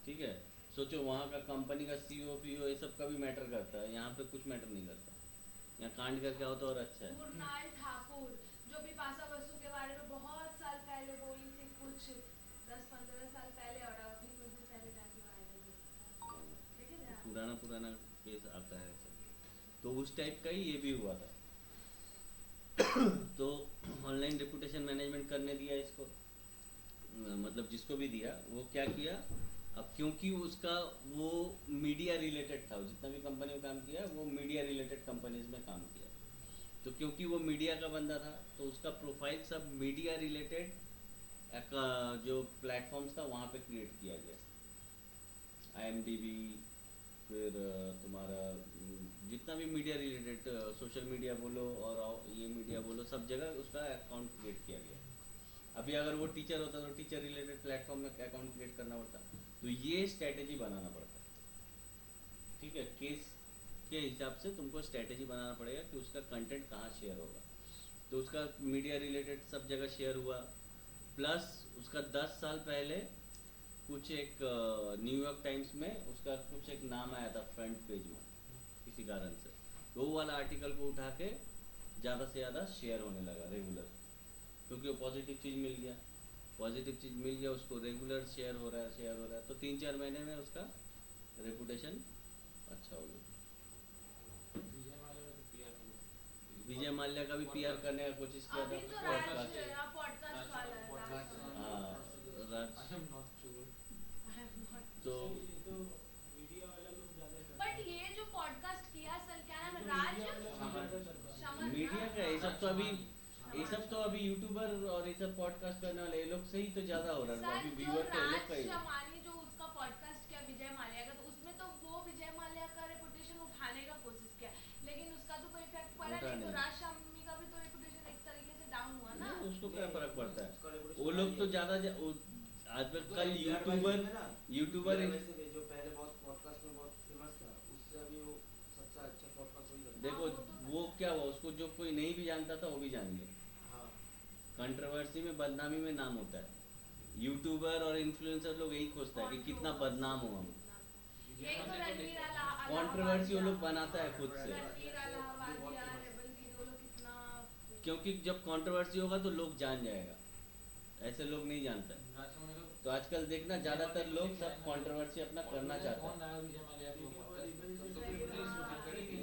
ठीक है, सोचो वहाँ का कंपनी का सीईओ पीओ ये सब का भी मैटर करता है, यहाँ पे कुछ मैटर नहीं करता। यहाँ कांड करके आओ तो और अच्छा है। मुरनाल ठाकुर जो भी पासा बसु के बारे में बहुत साल पहले बोली थी, कुछ 10-15 साल पहले, और अभी कुछ दिन पहले जाके वायरल हुआ। देखे थे आप? पुराना केस आता है ऐसा। तो उस टाइप का ही ये भी हुआ था। तो ऑनलाइन रेपुटेशन मैनेजमेंट करने दिया इसको, मतलब जिसको भी दिया वो क्या किया, अब क्योंकि उसका वो मीडिया रिलेटेड था, जितना भी कंपनी में काम किया वो मीडिया रिलेटेड कंपनीज में काम किया, तो क्योंकि वो मीडिया का बंदा था तो उसका प्रोफाइल सब मीडिया रिलेटेड जो प्लेटफॉर्म्स था वहाँ पे क्रिएट किया गया। IMDb, फिर तुम्हारा जितना भी मीडिया रिलेटेड सोशल मीडिया बोलो और ये मीडिया बोलो, सब जगह उसका अकाउंट क्रिएट किया गया। अभी अगर वो टीचर होता तो टीचर रिलेटेड प्लेटफॉर्म में अकाउंट क्रिएट करना पड़ता, तो ये स्ट्रैटेजी बनाना पड़ता है, ठीक है। केस के हिसाब से तुमको स्ट्रैटेजी बनाना पड़ेगा कि उसका कंटेंट कहाँ शेयर होगा। तो उसका मीडिया रिलेटेड सब जगह शेयर हुआ, प्लस उसका 10 साल पहले कुछ एक न्यूयॉर्क टाइम्स में उसका कुछ एक नाम आया था फ्रंट पेज में किसी कारण से, तो वो वाला आर्टिकल को उठा के ज़्यादा से ज़्यादा शेयर होने लगा रेगुलर, क्योंकि वो पॉजिटिव चीज़ मिल गया, उसको रेगुलर शेयर हो रहा है, तो 3-4 महीने में उसका रेपुटेशन अच्छा हो गया। विजय माल्या का भी PR करने का कोशिश किया था, अभी तो पॉडकास्ट वाला है। हाँ राज, तो मीडिया वाला लोग ज्यादा करते बट ये जो पॉडकास्ट किया सर, क्या नाम है, राज शमन, मीडिया का ये सब तो अभी यूट्यूबर और ये सब पॉडकास्ट करने वाले ये लोग से ही तो ज़्यादा हो रहा है, अभी सर जो व्यूअर तो ये लोग राज का ही है। शमानी जो उसका पॉडकास्ट किया विजय माल्या का, तो उसमें तो वो विजय माल्या का रेपुटेशन उठाने का कोशिश किया, लेकिन उसका तो कोई इफेक्ट पड़ा उठा नहीं, तो नहीं। राज शमी का भी तो रेपुटेशन एक तरीके से डाउन हुआ ना। उसको क्या फर्क पड़ता उसका है, reputation वो लोग तो नहीं है। ज़्यादा आजकल तो यूट्यूबर वैसे भी जो पहले बहुत पॉडकास्ट में बहुत फेमस था, उससे अभी वो सबसे अच्छा पॉडकास्ट वही करता है। देखो वो क्या हुआ, उसको जो कोई नहीं भी जानता था वो भी जान गया। हाँ कंट्रोवर्सी में बदनामी में नाम होता है, यूट्यूबर और इन्फ्लुएंसर लोग यही खोजता है कि कितना बदनाम हो हम। यही तो रणवीर कंट्रोवर्सी वो लोग बनाता है खुद से, रणवीर अलाहाबादिया, रेबल वीर, वो लोग कितना, क्योंकि जब कंट्रोवर्सी होगा तो लोग जान जाएगा, ऐसे लोग नहीं जानता है। तो आजकल देखना ज़्यादातर लोग सब कंट्रोवर्सी अपना करना चाहते हैं।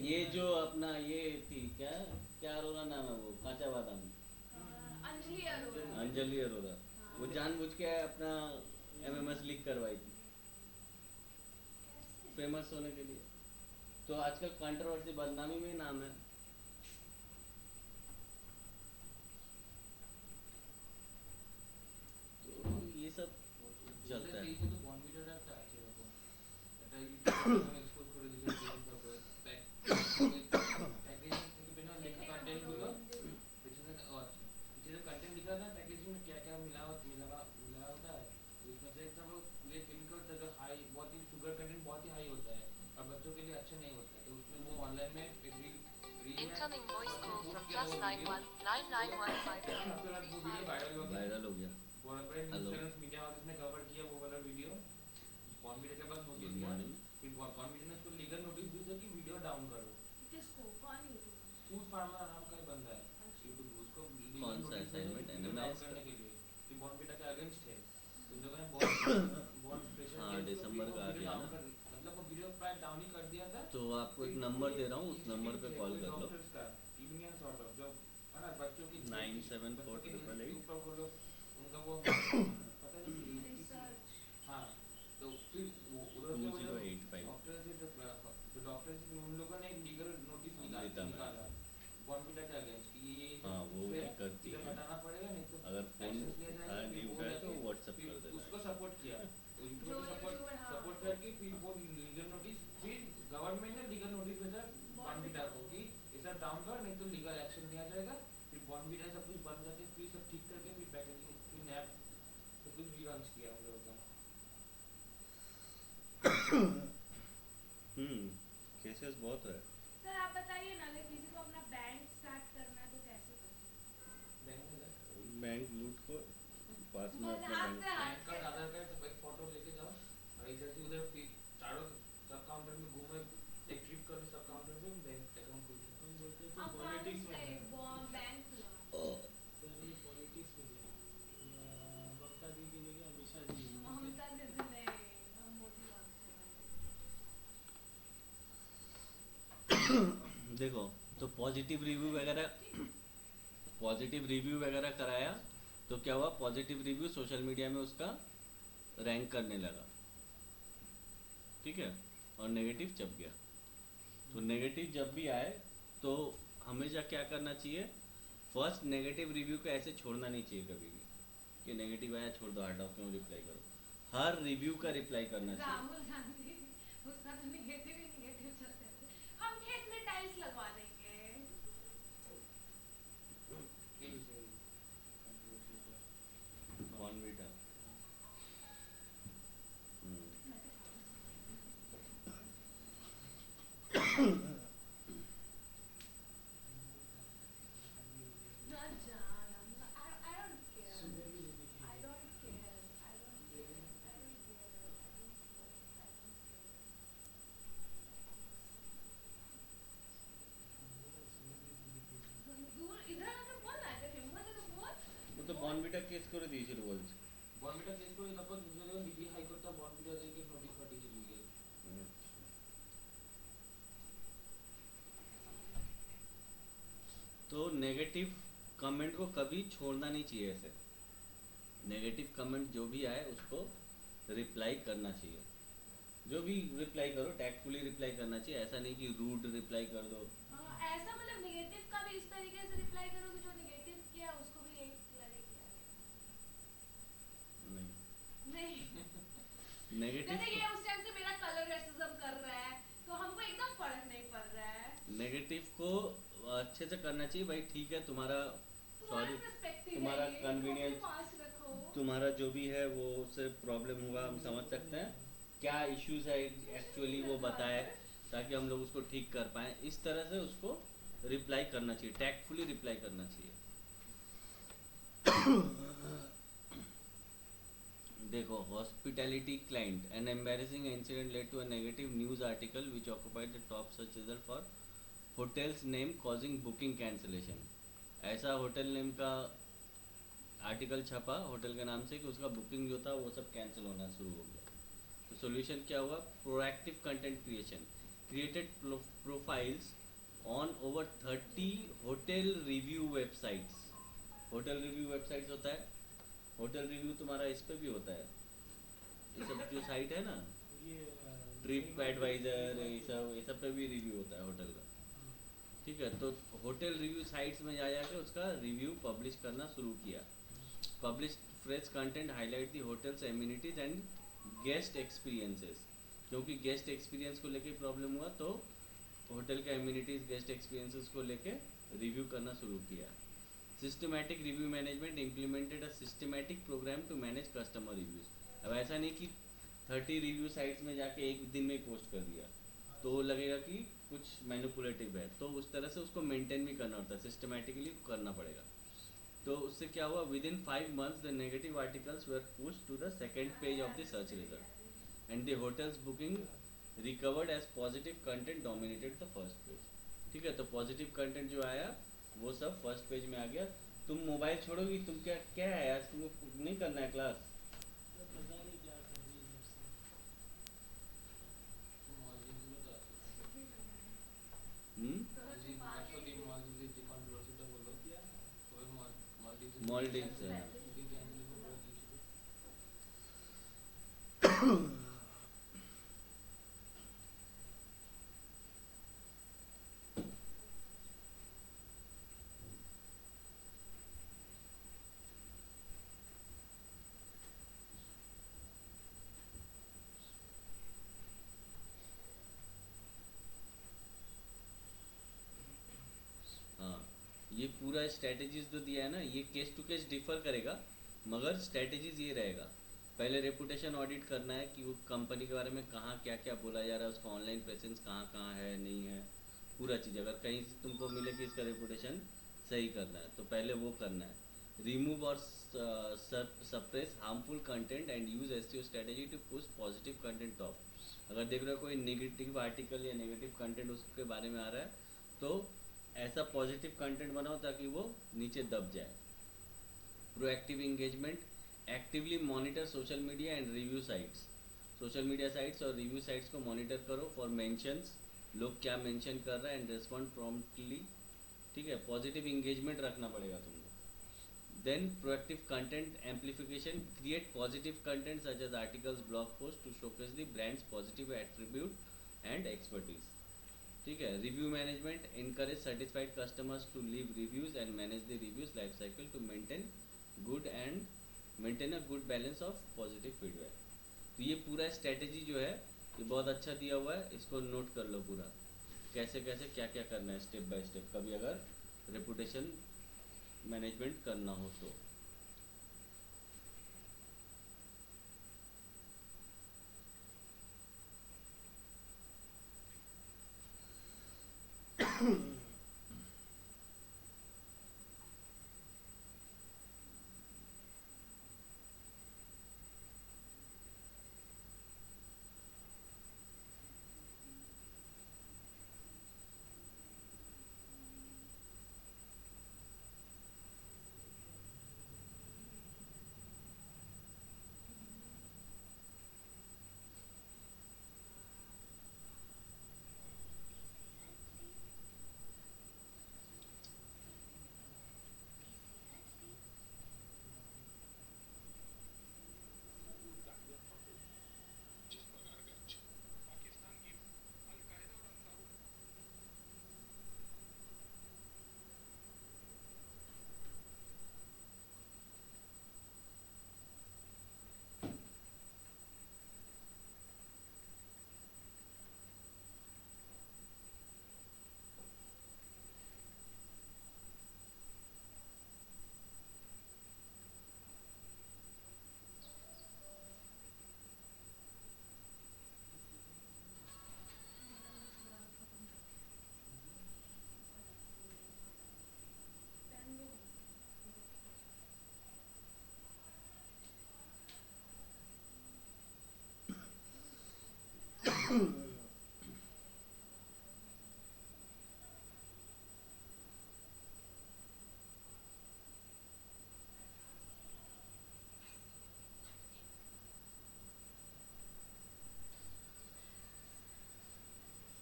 ये जो अपना ये थी क्या अरोरा नाम है, वो कांचा बादाम, अंजलि अरोरा। अंजलि अरोरा, वो जानबूझ के अपना MMS लीक करवाई थी फेमस होने के लिए। तो आजकल कंट्रोवर्सी बदनामी में नाम है। तो ये सब चलता है। Incoming voice call from +91 viral हो गया। हेलो मीडिया हाउस ने कवर किया वो वाला वीडियो, कॉन्फिडेंस के पास गुड नोटिस किया, मॉर्निंग। फिर कॉन्फिडेंस ने उसको लीगल नोटिस भी दिया कि वीडियो डाउन करो। किसको, कौन यूट्यूब? फूड फार्मर नाम का एक बंदा है यूट्यूब, उसको legal कौन सा notice assignment? दिया video NMS down का? करने के लिए कि बॉर्नविटा के अगेंस्ट है, तो इन लोगों ने बहुत प्रेशर हाँ, किया, दिसंबर का आ वीडियो गया डाउन ना। कर, मतलब वो वीडियो प्राय डाउन ही कर दिया था। तो आपको एक नंबर दे रहा हूँ, उस नंबर पे कॉल कर लो। यूनियन सॉर्ट ऑफ जो है ना बच्चों की 974888। ऊपर वो लोग उनका वो पता है रिसर्च। हाँ, तो फिर वो उधर से 2085 डॉक्टर से जो डॉक्टर से उन लोगों ने एक लीगल नोटिस अमृता में। निकाला बॉर्नविटा के अगेंस्ट कि ये हाँ, वो इसे भी करती इसे है। हटाना पड़ेगा, नहीं तो अगर फोन actions लिया जाएगा, नहीं फिर वो उठाया तो जाके व्हाट्सएप फिर कर देना उसको है। सपोर्ट किया, जो यूट्यूब को YouTuber, हाँ। सपोर्ट करके फिर वो लीगल नोटिस, फिर गवर्नमेंट ने लीगल नोटिस भेजा बॉर्नविटा को कि इसे डाउन कर, नहीं तो लीगल एक्शन लिया जाएगा। फिर बॉर्नविटा सब कुछ बंद करके फिर सब ठीक करके फिर पैकेजिंग फिर नया सब कुछ रीलॉन्च किया उन लोगों का। केसेस बहुत है। सर आप बताइए ना, अगर किसी को अपना बैंक स्टार्ट करना है तो कैसे कर सकते बैंक में बैंक लूट को पास में मतलब अपना हाथ बैंक से हाथ बैंक कार्ड आधार कार्ड सब एक फोटो लेके जाओ और इधर से उधर फिर चारों सब काउंटर में घूमे, एक ट्रिप करो सब काउंटर में बैंक अकाउंट खोल दो। हम बोलते हैं हम तो पॉलिटिक्स में बैंक खुलवाना सर, ये पॉलिटिक्स में ममता दी की जगह अमित जी ममता दीदी ने हम मोदी बात कर रहे हैं। देखो, तो पॉजिटिव रिव्यू वगैरह कराया, तो क्या हुआ, पॉजिटिव रिव्यू सोशल मीडिया में उसका रैंक करने लगा, ठीक है, और नेगेटिव चप गया। तो नेगेटिव जब भी आए तो हमेशा क्या करना चाहिए, फर्स्ट नेगेटिव रिव्यू को ऐसे छोड़ना नहीं चाहिए कभी भी कि नेगेटिव आया छोड़ दो, हटाओ, क्यों रिप्लाई करो। हर रिव्यू का रिप्लाई करना चाहिए। राहुल गांधी उसका तो नेगेटिव ही नेगेटिव चलते थे। हम खेत में टाइल्स लगवा देंगे। बॉर्नविटा। ना जाना, I don't care. I don't care. I don't care. I don't care. I don't smoke. I don't care. दूर इधर आके बोल ना, जब हिम्मत है तो बोल। वो তো বর্নভিটা কেস করে দিয়েছিল বলছে। বর্নভিটা কেস করে তারপর দিল্লি হাইকোর্টটা বর্নভিটাদেরকে নোটিশ পাঠিয়েছে লিগ্যাল। तो नेगेटिव कमेंट को कभी छोड़ना नहीं चाहिए। ऐसे नेगेटिव कमेंट जो भी आए उसको रिप्लाई करना चाहिए। जो भी रिप्लाई करो टैक्टफुली रिप्लाई करना चाहिए, ऐसा नहीं कि रूड रिप्लाई कर दो। हाँ, ऐसा मतलब नेगेटिव का भी इस तरीके से रिप्लाई करो कि जो नेगेटिव किया उसको भी एक लगे किया। नहीं, नहीं नेगेटिव जैसे ये उस टाइम से मेरा कलर रेसिज्म कर रहा है तो हमको एकदम फर्क नहीं पड़ रहा है। नेगेटिव को अच्छे से करना चाहिए भाई, ठीक है, तुम्हारा सॉरी, perspective तुम्हारा है ये, convenience, तो पास रखो। तुम्हारा जो भी है वो उससे प्रॉब्लम हुआ, हम समझ सकते हैं क्या इश्यूज है एक्चुअली, वो बताए ताकि हम लोग उसको ठीक कर पाए। इस तरह से उसको रिप्लाई करना चाहिए, टैक्टफुली रिप्लाई करना चाहिए। देखो, hospitality client, an embarrassing incident led to a negative news article which occupied the top search result for hotel's name causing booking cancellation. ऐसा होटल नेम का आर्टिकल छपा होटल के नाम से कि उसका बुकिंग जो था वो सब कैंसिल होना शुरू हो गया। तो सॉल्यूशन क्या हुआ, proactive content creation, created profiles on over 30 hotel review websites. Hotel review websites होता है, होटल रिव्यू तुम्हारा इस पे भी होता है, ये सब जो साइट है ना, ट्रिप एडवाइजर, ये सब पे भी रिव्यू होता है होटल का, ठीक है। तो होटल रिव्यू साइट्स में जा जाके उसका रिव्यू पब्लिश करना शुरू किया। Publish fresh content highlight the hotels amenities and guest experiences, क्योंकि गेस्ट एक्सपीरियंस को लेके प्रॉब्लम हुआ तो होटल के एम्यूनिटीज गेस्ट एक्सपीरियंसेस को लेके रिव्यू करना शुरू किया। Systematic review management, implemented a systematic program to manage customer reviews. अब ऐसा नहीं कि 30 रिव्यू साइट्स में जाके एक दिन में पोस्ट कर दिया तो लगेगा कि कुछ मैनिपुलेटिव है, तो उस तरह से उसको मेंटेन भी करना होता है, सिस्टमैटिकली करना पड़ेगा। तो उससे क्या हुआ, within 5 months the negative articles were pushed to the second page of the search result and the hotel's booking recovered as positive content dominated the first page. ठीक है, तो पॉजिटिव कंटेंट जो आया वो सब फर्स्ट पेज में आ गया। तुम मोबाइल छोड़ोगी, तुम क्या क्या है आज, तुमको नहीं करना है क्लास? पता नहीं क्या कर रही है सबसे। मॉलडीव्स है। हाँ, ये पूरा स्ट्रेटेजीज जो दिया है ना, ये केस टू केस डिफर करेगा, मगर स्ट्रेटेजीज ये रहेगा। पहले रेपुटेशन ऑडिट करना है कि वो कंपनी के बारे में कहाँ क्या क्या बोला जा रहा है, उसका ऑनलाइन प्रेजेंस कहाँ कहाँ है, नहीं है, पूरा चीज़। अगर कहीं से तुमको मिले कि इसका रेपुटेशन सही करना है तो पहले वो करना है। रिमूव और suppress harmful content and use SEO strategy to push positive content top. अगर देख रहे हो कोई नेगेटिव आर्टिकल या नेगेटिव कंटेंट उसके बारे में आ रहा है तो ऐसा पॉजिटिव कंटेंट बनाओ ताकि वो नीचे दब जाए। Proactive engagement, actively monitor social media and review sites. Social media sites और रिव्यू साइट्स को मॉनिटर करो फॉर मेंशंस लोग क्या मेंशन कर रहा है एंड रेस्पॉन्ड प्रॉम्प्टली। ठीक है, पॉजिटिव इंगेजमेंट रखना पड़ेगा तुमको। Then proactive content amplification, create positive content such as articles, blog post to showcase the brand's positive attribute and expertise. ठीक है, review management, encourage certified customers to leave reviews and manage the reviews life cycle to maintain a good balance of positive feedback. तो ये पूरा strategy जो है ये बहुत अच्छा दिया हुआ है, इसको नोट कर लो पूरा, कैसे कैसे क्या क्या करना है स्टेप बाय स्टेप, कभी अगर रेपुटेशन मैनेजमेंट करना हो तो।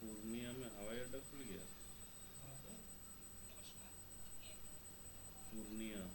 पूर्णिया में हवाई अड्डा खुल गया। पूर्णिया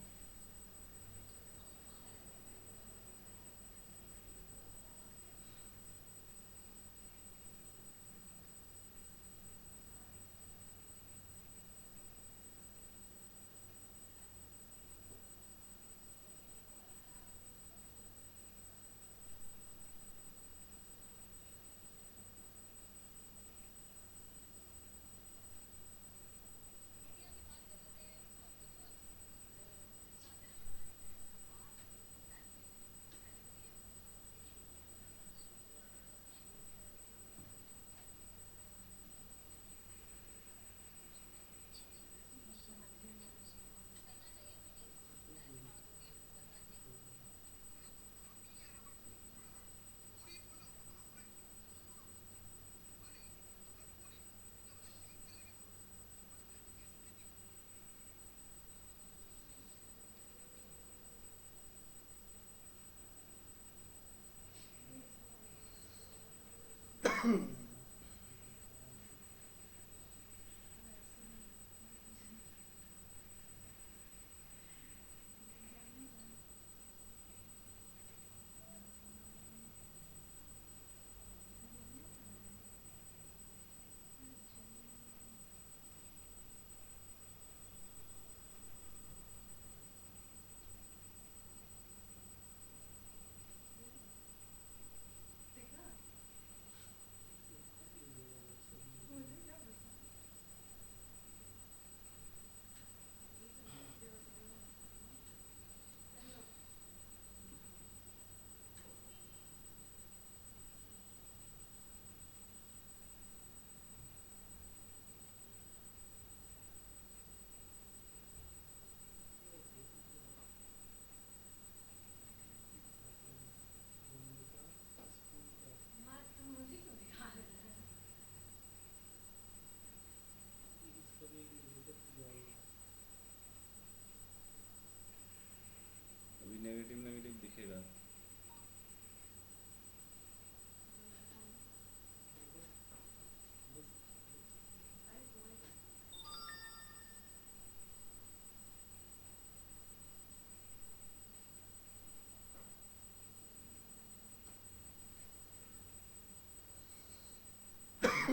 हो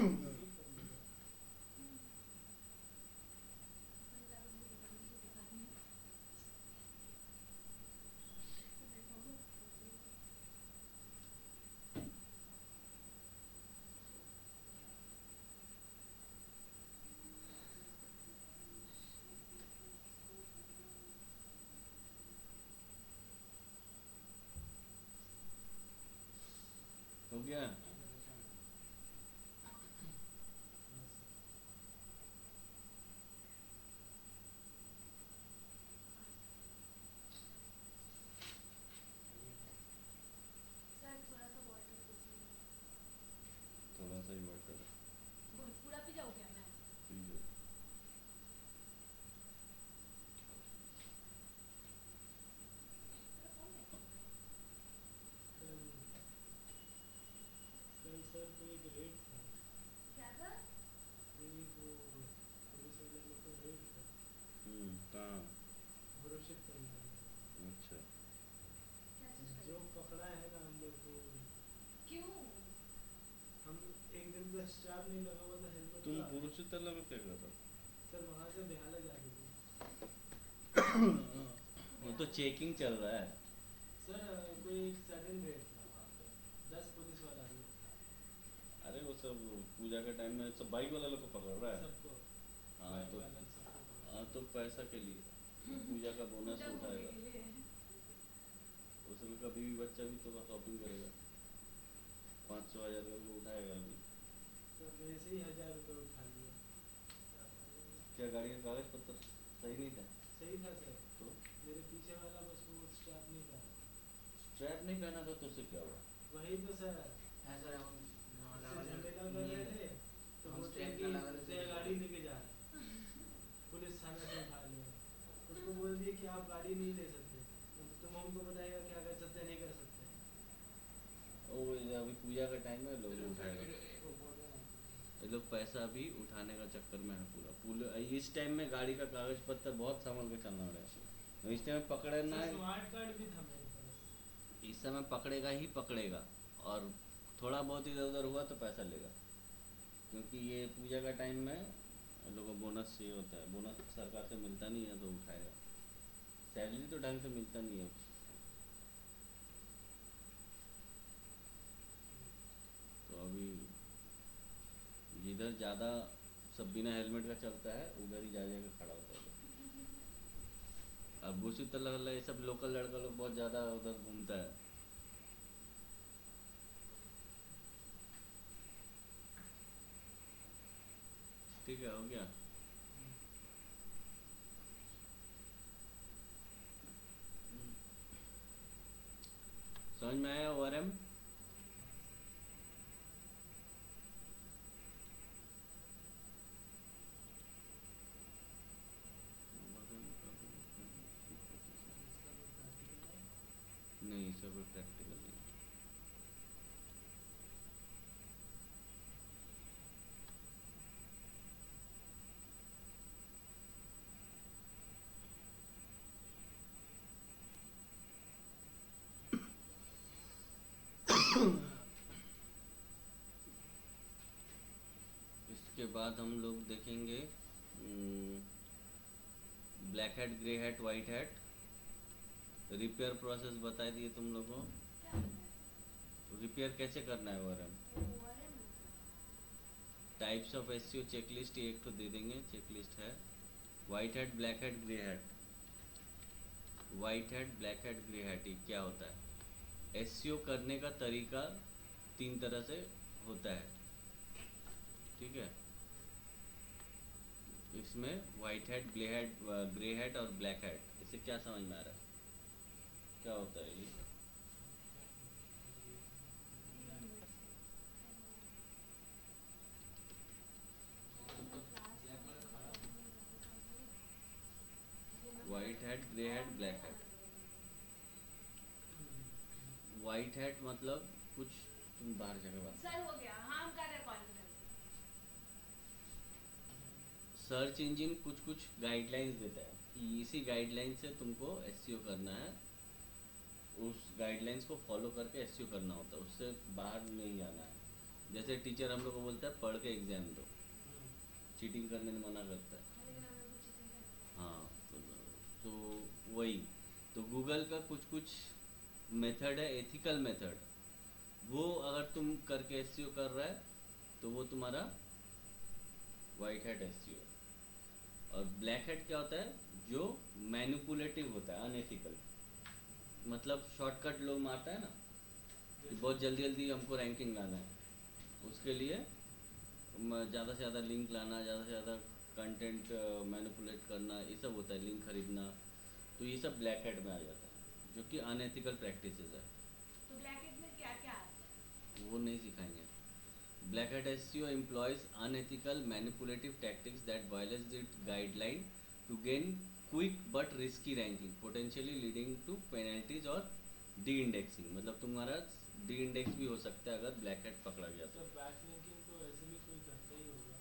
गया? सर थोड़ा सा वाटर दीजिए। थोड़ा सा ही वाटर बहुत पूरा पी जाओ क्या मैं? P low. मेरा फोन नहीं है। कल कल सर को एक रेट था, क्या सर? एक वो पुलिस वाले लोग का रेट था, कहाँ? घोषित करना है। अच्छा। क्या चीज जो करें? पकड़ा है ना हम लोग को, क्यों? हम एक दिन का स्टार नहीं लगा हुआ था हेलमेट तुम का। पुरुष तला में क्या कर रहे सर वहाँ से बेहाल जा रही थी। हो? वो तो चेकिंग चल रहा है। सर कोई सडन रेट था वहाँ पे, 10 पुलिस वाला लोग था, अरे वो सब पूजा के टाइम में सब बाइक वाला लोग को पकड़ रहा है। सबको हाँ बाइक तो वाला सबको पकड़ा। हाँ तो पैसा के लिए तो पूजा का बोनस पूजा घूमने उठाएगा। के लिए। उसमें कभी भी बच्चा भी तो शॉपिंग करेगा, 500,000 करके उठाएगा अभी। सर वैसे ही 1000 रुपये उठा लिए। क्या गाड़ी का कागज पत्र सही नहीं था? सही था सर, तो मेरे पीछे वाला बस वो स्टाफ नहीं था। स्ट्रैप नहीं पहना था तो उससे क्या हुआ? वही तो सर, হ্যাঁ স্যার এখন उससे झमेला कर रहे थे तो हम बोलते स्ट्रैप हैं ना लगा कि रहे तेरा थे। गाड़ी लेके जा रहा है, पुलिस थाने से उठा ले। उसको बोल दिए कि आप गाड़ी नहीं ले सकते, तुम हमको बताइएगा क्या कर सकते हैं नहीं कर सकते। ओ ये अभी पूजा का टाइम है, लोग उठाएगा। ये लोग पैसा भी उठाने का चक्कर में है पूरा इस टाइम में गाड़ी का कागज पत्र बहुत संभल के चलना पड़ेगा। इस टाइम पकड़ना सर है, स्मार्ट कार्ड भी था मेरे पास। इस समय पकड़ेगा ही पकड़ेगा, और थोड़ा बहुत इधर उधर हुआ तो पैसा लेगा, क्योंकि ये पूजा का टाइम में इन लोगों को बोनस चाहिए होता है। बोनस सरकार से मिलता नहीं है तो उठाएगा। सैलरी तो ढंग से मिलता नहीं है। तो अभी जिधर ज़्यादा सब बिना हेलमेट का चलता है उधर ही जा जाकर खड़ा होता है। अब बुशी तल्ला ये सब लोकल लड़का लोग बहुत ज़्यादा उधर घूमता है। ठीक है, हो गया? समझ में आया ओआरएम? नहीं, सब प्रैक्टिकल नहीं। इसके बाद हम लोग देखेंगे black head, grey head, white head. Repair process बता दिए तुम लोगों को। क्या करना है? रिपेयर कैसे करना है ओआरएम? वो वाले में। टाइप्स ऑफ एसईओ चेकलिस्ट एक तो दे देंगे, चेकलिस्ट है। White head, black head, grey head. White head, black head, grey head, ये क्या होता है? एसईओ करने का तरीका 3 तरह से होता है, ठीक है? इसमें वाइट हेड, ग्रे हेड और ब्लैक हेड, इससे क्या समझ में आ रहा है? क्या होता है ये? White head, grey head, black head. White head मतलब कुछ तुम बाहर जगह बात। सर हो गया, हाँ हम कर रहे कॉल में। सर्च इंजन कुछ कुछ गाइडलाइंस देता है कि इसी गाइडलाइन से तुमको एसईओ करना है। उस गाइडलाइंस को फॉलो करके एसईओ करना होता है, उससे बाहर नहीं जाना है। जैसे टीचर हम लोग को बोलता है पढ़ के एग्जाम दो, हम्म, चीटिंग करने में मना करता है। लेकिन हम लोग कुछ चीजें करते हैं। हाँ तो वही, तो गूगल का कुछ कुछ मेथड है, एथिकल मेथड, वो अगर तुम करके एसईओ कर रहा है तो वो तुम्हारा वाइट हैट एसईओ। और ब्लैक हैट क्या होता है, जो मैनिपुलेटिव होता है, अनएथिकल, मतलब शॉर्टकट लोग मारता है ना कि बहुत जल्दी जल्दी हमको रैंकिंग लाना है, उसके लिए ज़्यादा से ज़्यादा लिंक लाना, ज़्यादा से ज़्यादा कंटेंट मैनिपुलेट करना, ये सब होता है, लिंक खरीदना, तो ये सब ब्लैक हैट में आ जाता है, जो कि अनएथिकल प्रैक्टिसेस है। तो ब्लैकेट में क्या क्या आता है? वो नहीं सिखाएंगे। Black Hat SEO employs unethical manipulative tactics that violates the guideline to gain quick but risky ranking, potentially leading to penalties और de-indexing। मतलब तुम्हारा de-index भी हो सकता है अगर ब्लैक हैट पकड़ा गया तो। तो बैक लिंकिंग तो ऐसे भी कोई करता ही होगा।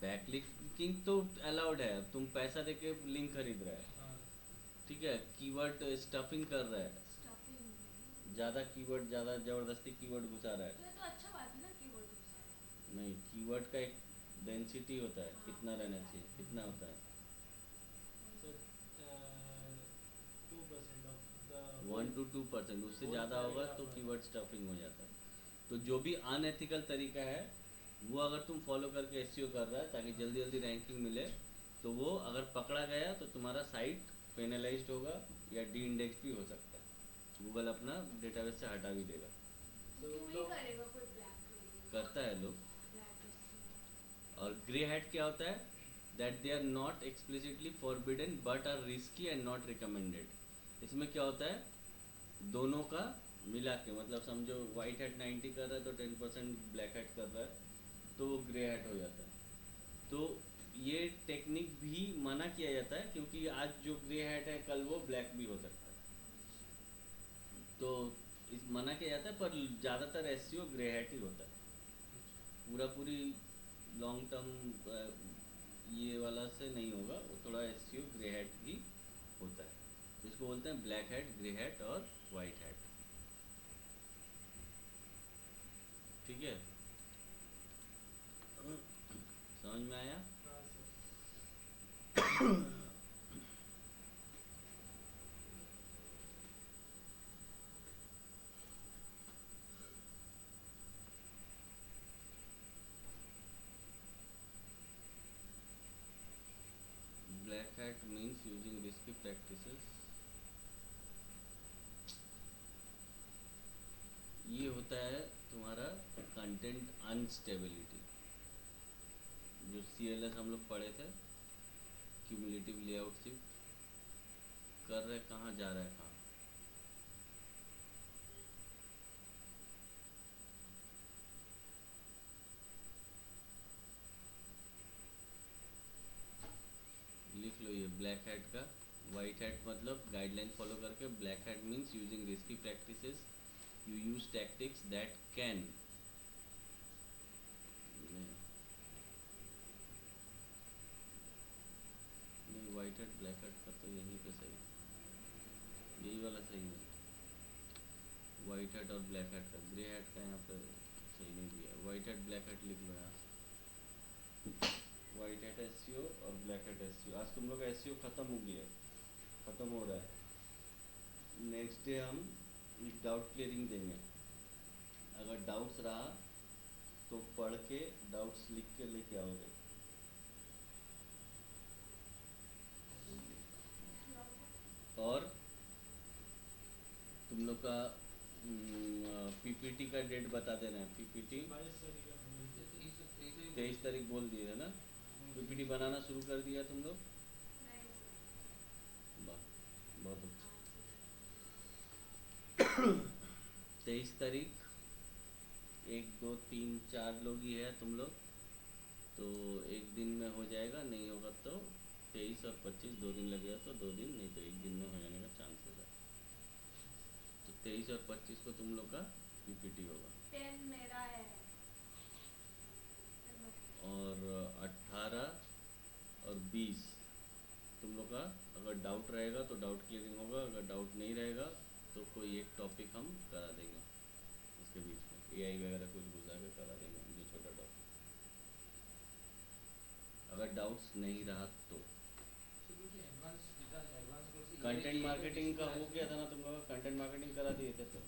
बैक लिंकिंग तो अलाउड है, तुम पैसा देके लिंक खरीद रहा है, हाँ, ठीक है, कीवर्ड स्टफिंग कर रहा है, स्टफिंग। ज़्यादा कीवर्ड, ज़्यादा ज़बरदस्ती कीवर्ड घुसा रहा है। तो ये तो अच्छा बात है ना कीवर्ड यूज करना। नहीं, कीवर्ड का एक डेंसिटी होता है, कितना रहना चाहिए, कितना होता है, सर 2% ऑफ द 1 to 2%, उससे whole ज़्यादा होगा paragraph तो है। कीवर्ड स्टफिंग हो जाता है। तो जो भी अनएथिकल तरीका है वो अगर तुम फॉलो करके एसईओ कर रहा है ताकि जल्दी जल्दी रैंकिंग मिले, तो वो अगर पकड़ा गया तो तुम्हारा साइट पेनलाइज्ड होगा या डी इंडेक्स भी हो सकता है, गूगल अपना डेटाबेस से हटा भी देगा। तो क्यों ही तो करेगा कोई ब्लैक करता है लोग। ब्लैक और ग्रे हैट क्या होता है, that they are not explicitly forbidden but are risky and not recommended. इसमें क्या होता है, दोनों का मिला के, मतलब समझो वाइट हैट 90 कर रहा है तो 10% ब्लैक हैट कर रहा है तो वो ग्रे हैट हो जाता है। तो ये टेक्निक भी मना किया जाता है क्योंकि आज जो ग्रे हैट है कल वो ब्लैक भी हो सकता है, तो इस मना किया जाता है, पर ज़्यादातर एसईओ ग्रे हैट ही होता है। पूरा पूरी लॉन्ग टर्म ये वाला से नहीं होगा, वो थोड़ा एसईओ ग्रे हैट ही होता है, इसको बोलते हैं ब्लैक हैट, ग्रे हैट और वाइट हैट। ठीक है, समझ में आया? हाँ sir. Black hat means using risky practices. ये होता है तुम्हारा कंटेंट अनस्टेबिलिटी, जो CLS हम लोग पढ़े थे, क्यूमुलेटिव लेआउट शिफ्ट, कर रहे कहाँ जा रहा है कहाँ। लिख लो ये ब्लैक हैट का। वाइट हैट मतलब गाइडलाइन फॉलो करके, black hat means using risky practices, you use tactics that can, नहीं वाइट हैट ब्लैक हैट का तो यहीं पे सही, यही वाला सही है, वाइट हैट और ब्लैक हैट का, ग्रे हैट का यहाँ पे सही नहीं दिया। वाइट हैट ब्लैक हैट लिख लो यहाँ, वाइट हैट एसईओ और ब्लैक हैट एसईओ। आज तुम लोग का एसईओ खत्म हो गया है, खत्म हो रहा है। नेक्स्ट डे हम डाउट क्लियरिंग देंगे, अगर डाउट्स रहा तो पढ़ के डाउट्स लिख के लेके आओगे। और तुम लोग का पीपीटी का डेट बता देना है। पीपीटी 22 तारीख का मिलती है। 23 तारीख बोल दिए है ना, पीपीटी बनाना शुरू कर दिया तुम लोग? वाह, बहुत अच्छा। 23 तारीख, 1 2 3 4 लोग ही है तुम लोग, तो एक दिन में हो जाएगा, नहीं होगा तो 23 और 25 2 दिन लगेगा तो 2 दिन, नहीं तो एक दिन में हो जाने का चांसेस है। तो 23 और 25 को तुम लोग का पीपीटी होगा। पेन मेरा है। और 18 और 20 तुम लोग का अगर डाउट रहेगा तो डाउट क्लियरिंग होगा, अगर डाउट नहीं रहेगा तो कोई एक टॉपिक हम करा देंगे इसके बीच में, एआई वगैरह कुछ घुसा के करा देंगे। डाउट्स नहीं रहा तो तो देखिए एडवांस विकास एडवांस कोर्स कंटेंट मार्केटिंग का हो गया था ना तुम लोग का कंटेंट मार्केटिंग करा दिए थे तो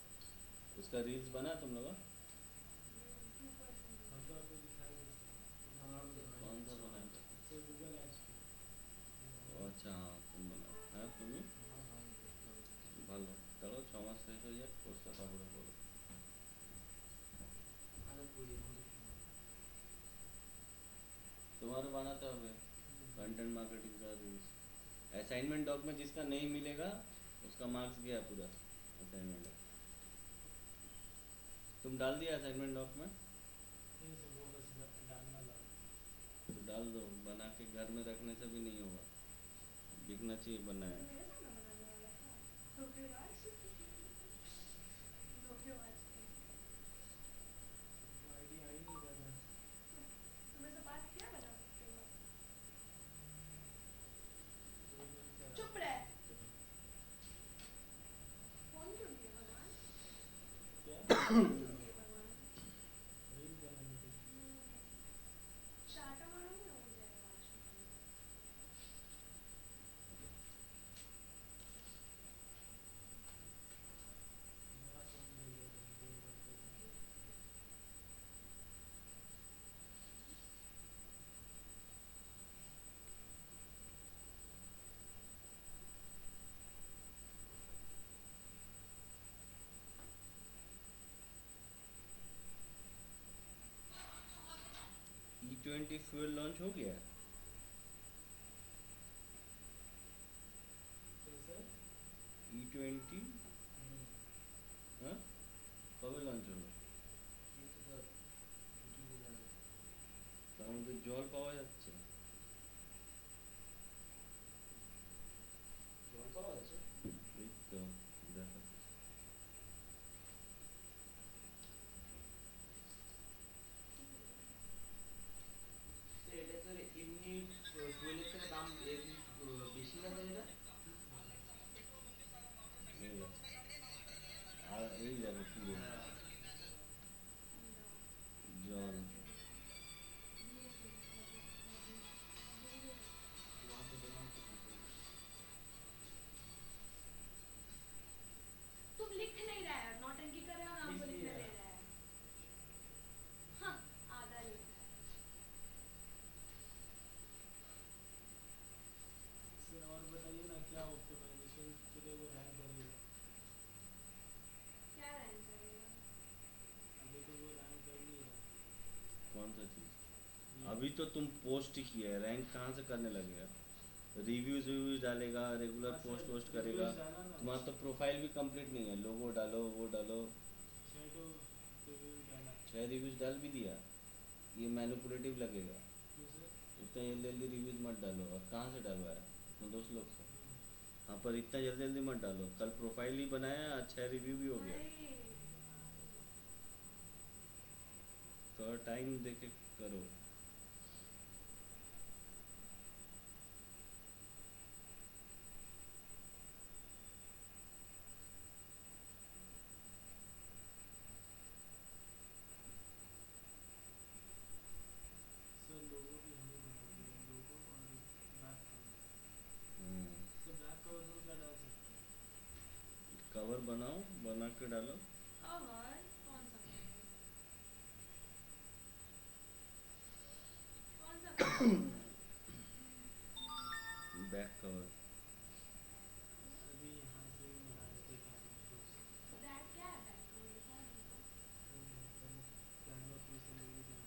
उसका रील्स बना तुम लोग का? 2%। हम तो आपको दिखाएंगे कौन सा बनाया था? सर गूगल एड्स पे ओ अच्छा हाँ तुम बना हाँ तुम्हें ভালো চলো 6 মাস শেষ হয়ে যাক কোর্সটা তারপরে বলো तुम्हारे बनाते होगे कंटेंट मार्केटिंग का रील्स असाइनमेंट डॉक में जिसका नहीं मिलेगा उसका मार्क्स गया पूरा असाइनमेंट तुम डाल दिया असाइनमेंट डॉक में नहीं सर वो बस डालना था तो डाल दो बना के घर में रखने से भी नहीं होगा दिखना चाहिए बनाया मेरे सामने बनाने वाला था धोखेबाज धोखेबाज थे। आईडिया ही नहीं कर रहा तुम्हें से बात क्या बता सकते हो? दो दिन से चुप रहे। फोन क्यों लिए भगवान? क्या फोन क्यों लिए भगवान? रील बनाने के चाटा मारूंगी ना हो जाएगा आज का काम। मेरा फोन ले लिया था बोल रहा था E20 फ्यूल लॉन्च हो गया कैसे E20 हाँ कब लॉन्च হলো তার মধ্যে জল পাওয়া যাচ্ছে জল পাওয়া যাচ্ছে এই তো দেখা তো এটা তো এমনি ফুয়েলের থেকে দাম বেশি না স্যার এটা এই দেখো। আর এই দেখো পুরো জল तुम लिख नहीं रहा है नौटंकी कर रहे हो नाम को लिखने दे रहा है हाँ आधा लिख रहा है सर और बताइए ना क्या ऑप्टिमाइजेशन के लिए वो रैंक करेगा क्या रैंक करेगा अभी तो वो रैंक कर नहीं रहा कौन सा चीज अभी तो तुम पोस्ट किया है रैंक कहाँ से करने लगेगा रिव्यूज रिव्यूज डालेगा रेगुलर हाँ, पोस्ट सर, वोस्ट करेगा reviews डाला ना। तुम्हारा तो प्रोफाइल भी कंप्लीट नहीं है लोगो डालो वो डालो 6 तो रिव्यू डाला 6 रिव्यूज डाल भी दिया ये मैनिपुलेटिव लगेगा क्यों सर इतना जल्दी जल्दी रिव्यूज मत डालो और कहाँ से डलवाया अपने दोस्त लोग से हाँ पर इतना जल्दी जल्दी मत डालो कल प्रोफाइल ही बनाया अच्छा रिव्यू भी हो गया अरे थोड़ा टाइम देके करो सर लोगो भी हमें बना दिया लोगो और back cover sir back cover में क्या डाल सकते हैं कवर बनाओ बना के डालो कवर कौन सा कवर बैक कवर अभी यहाँ से ही बना देते हैं बैक क्या है बैक कवर लिखा है कैमरा प्लस लोगो बना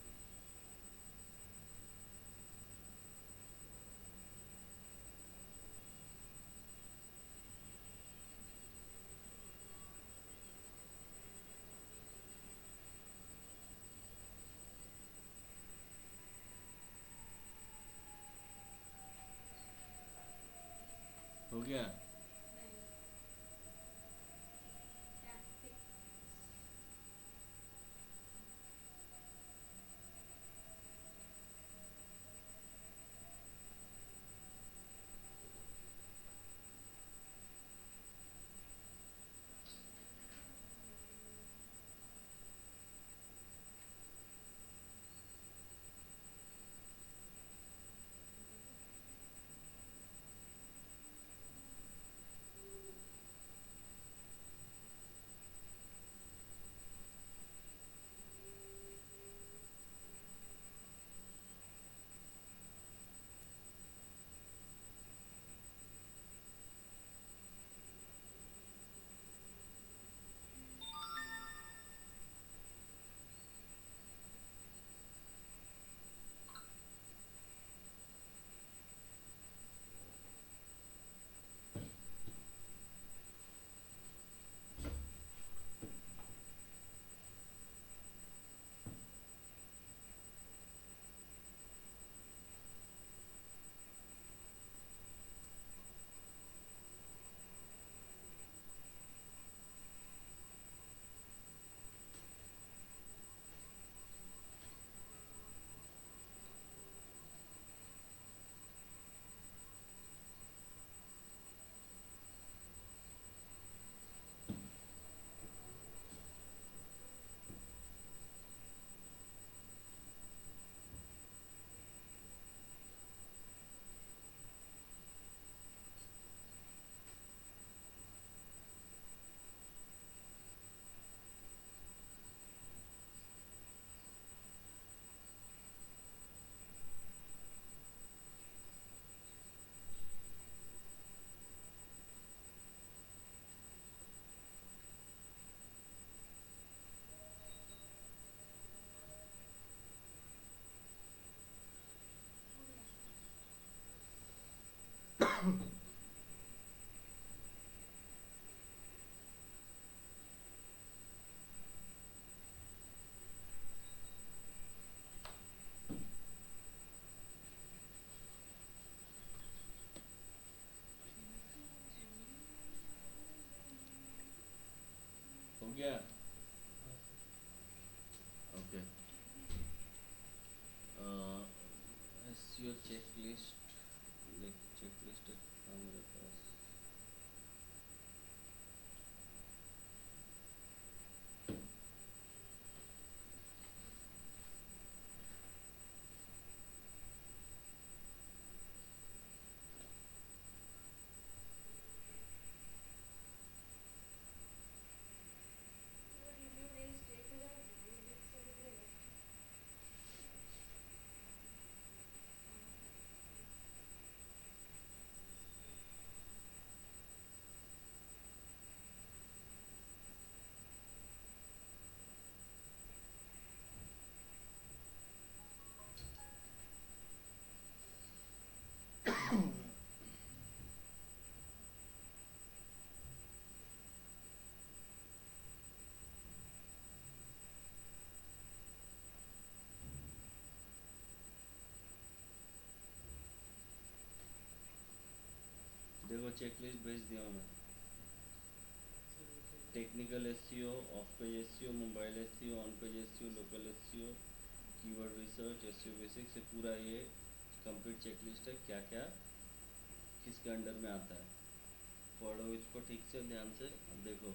चेकलिस्ट भेज दिया हूँ मैं। चलो, technical SEO, of page SEO, mobile SEO, on page SEO, local SEO, keyword research, SEO basic से पूरा ये कंप्लीट चेकलिस्ट है, क्या क्या किसके अंडर में आता है। पढ़ो इसको ठीक से ध्यान से, अब देखो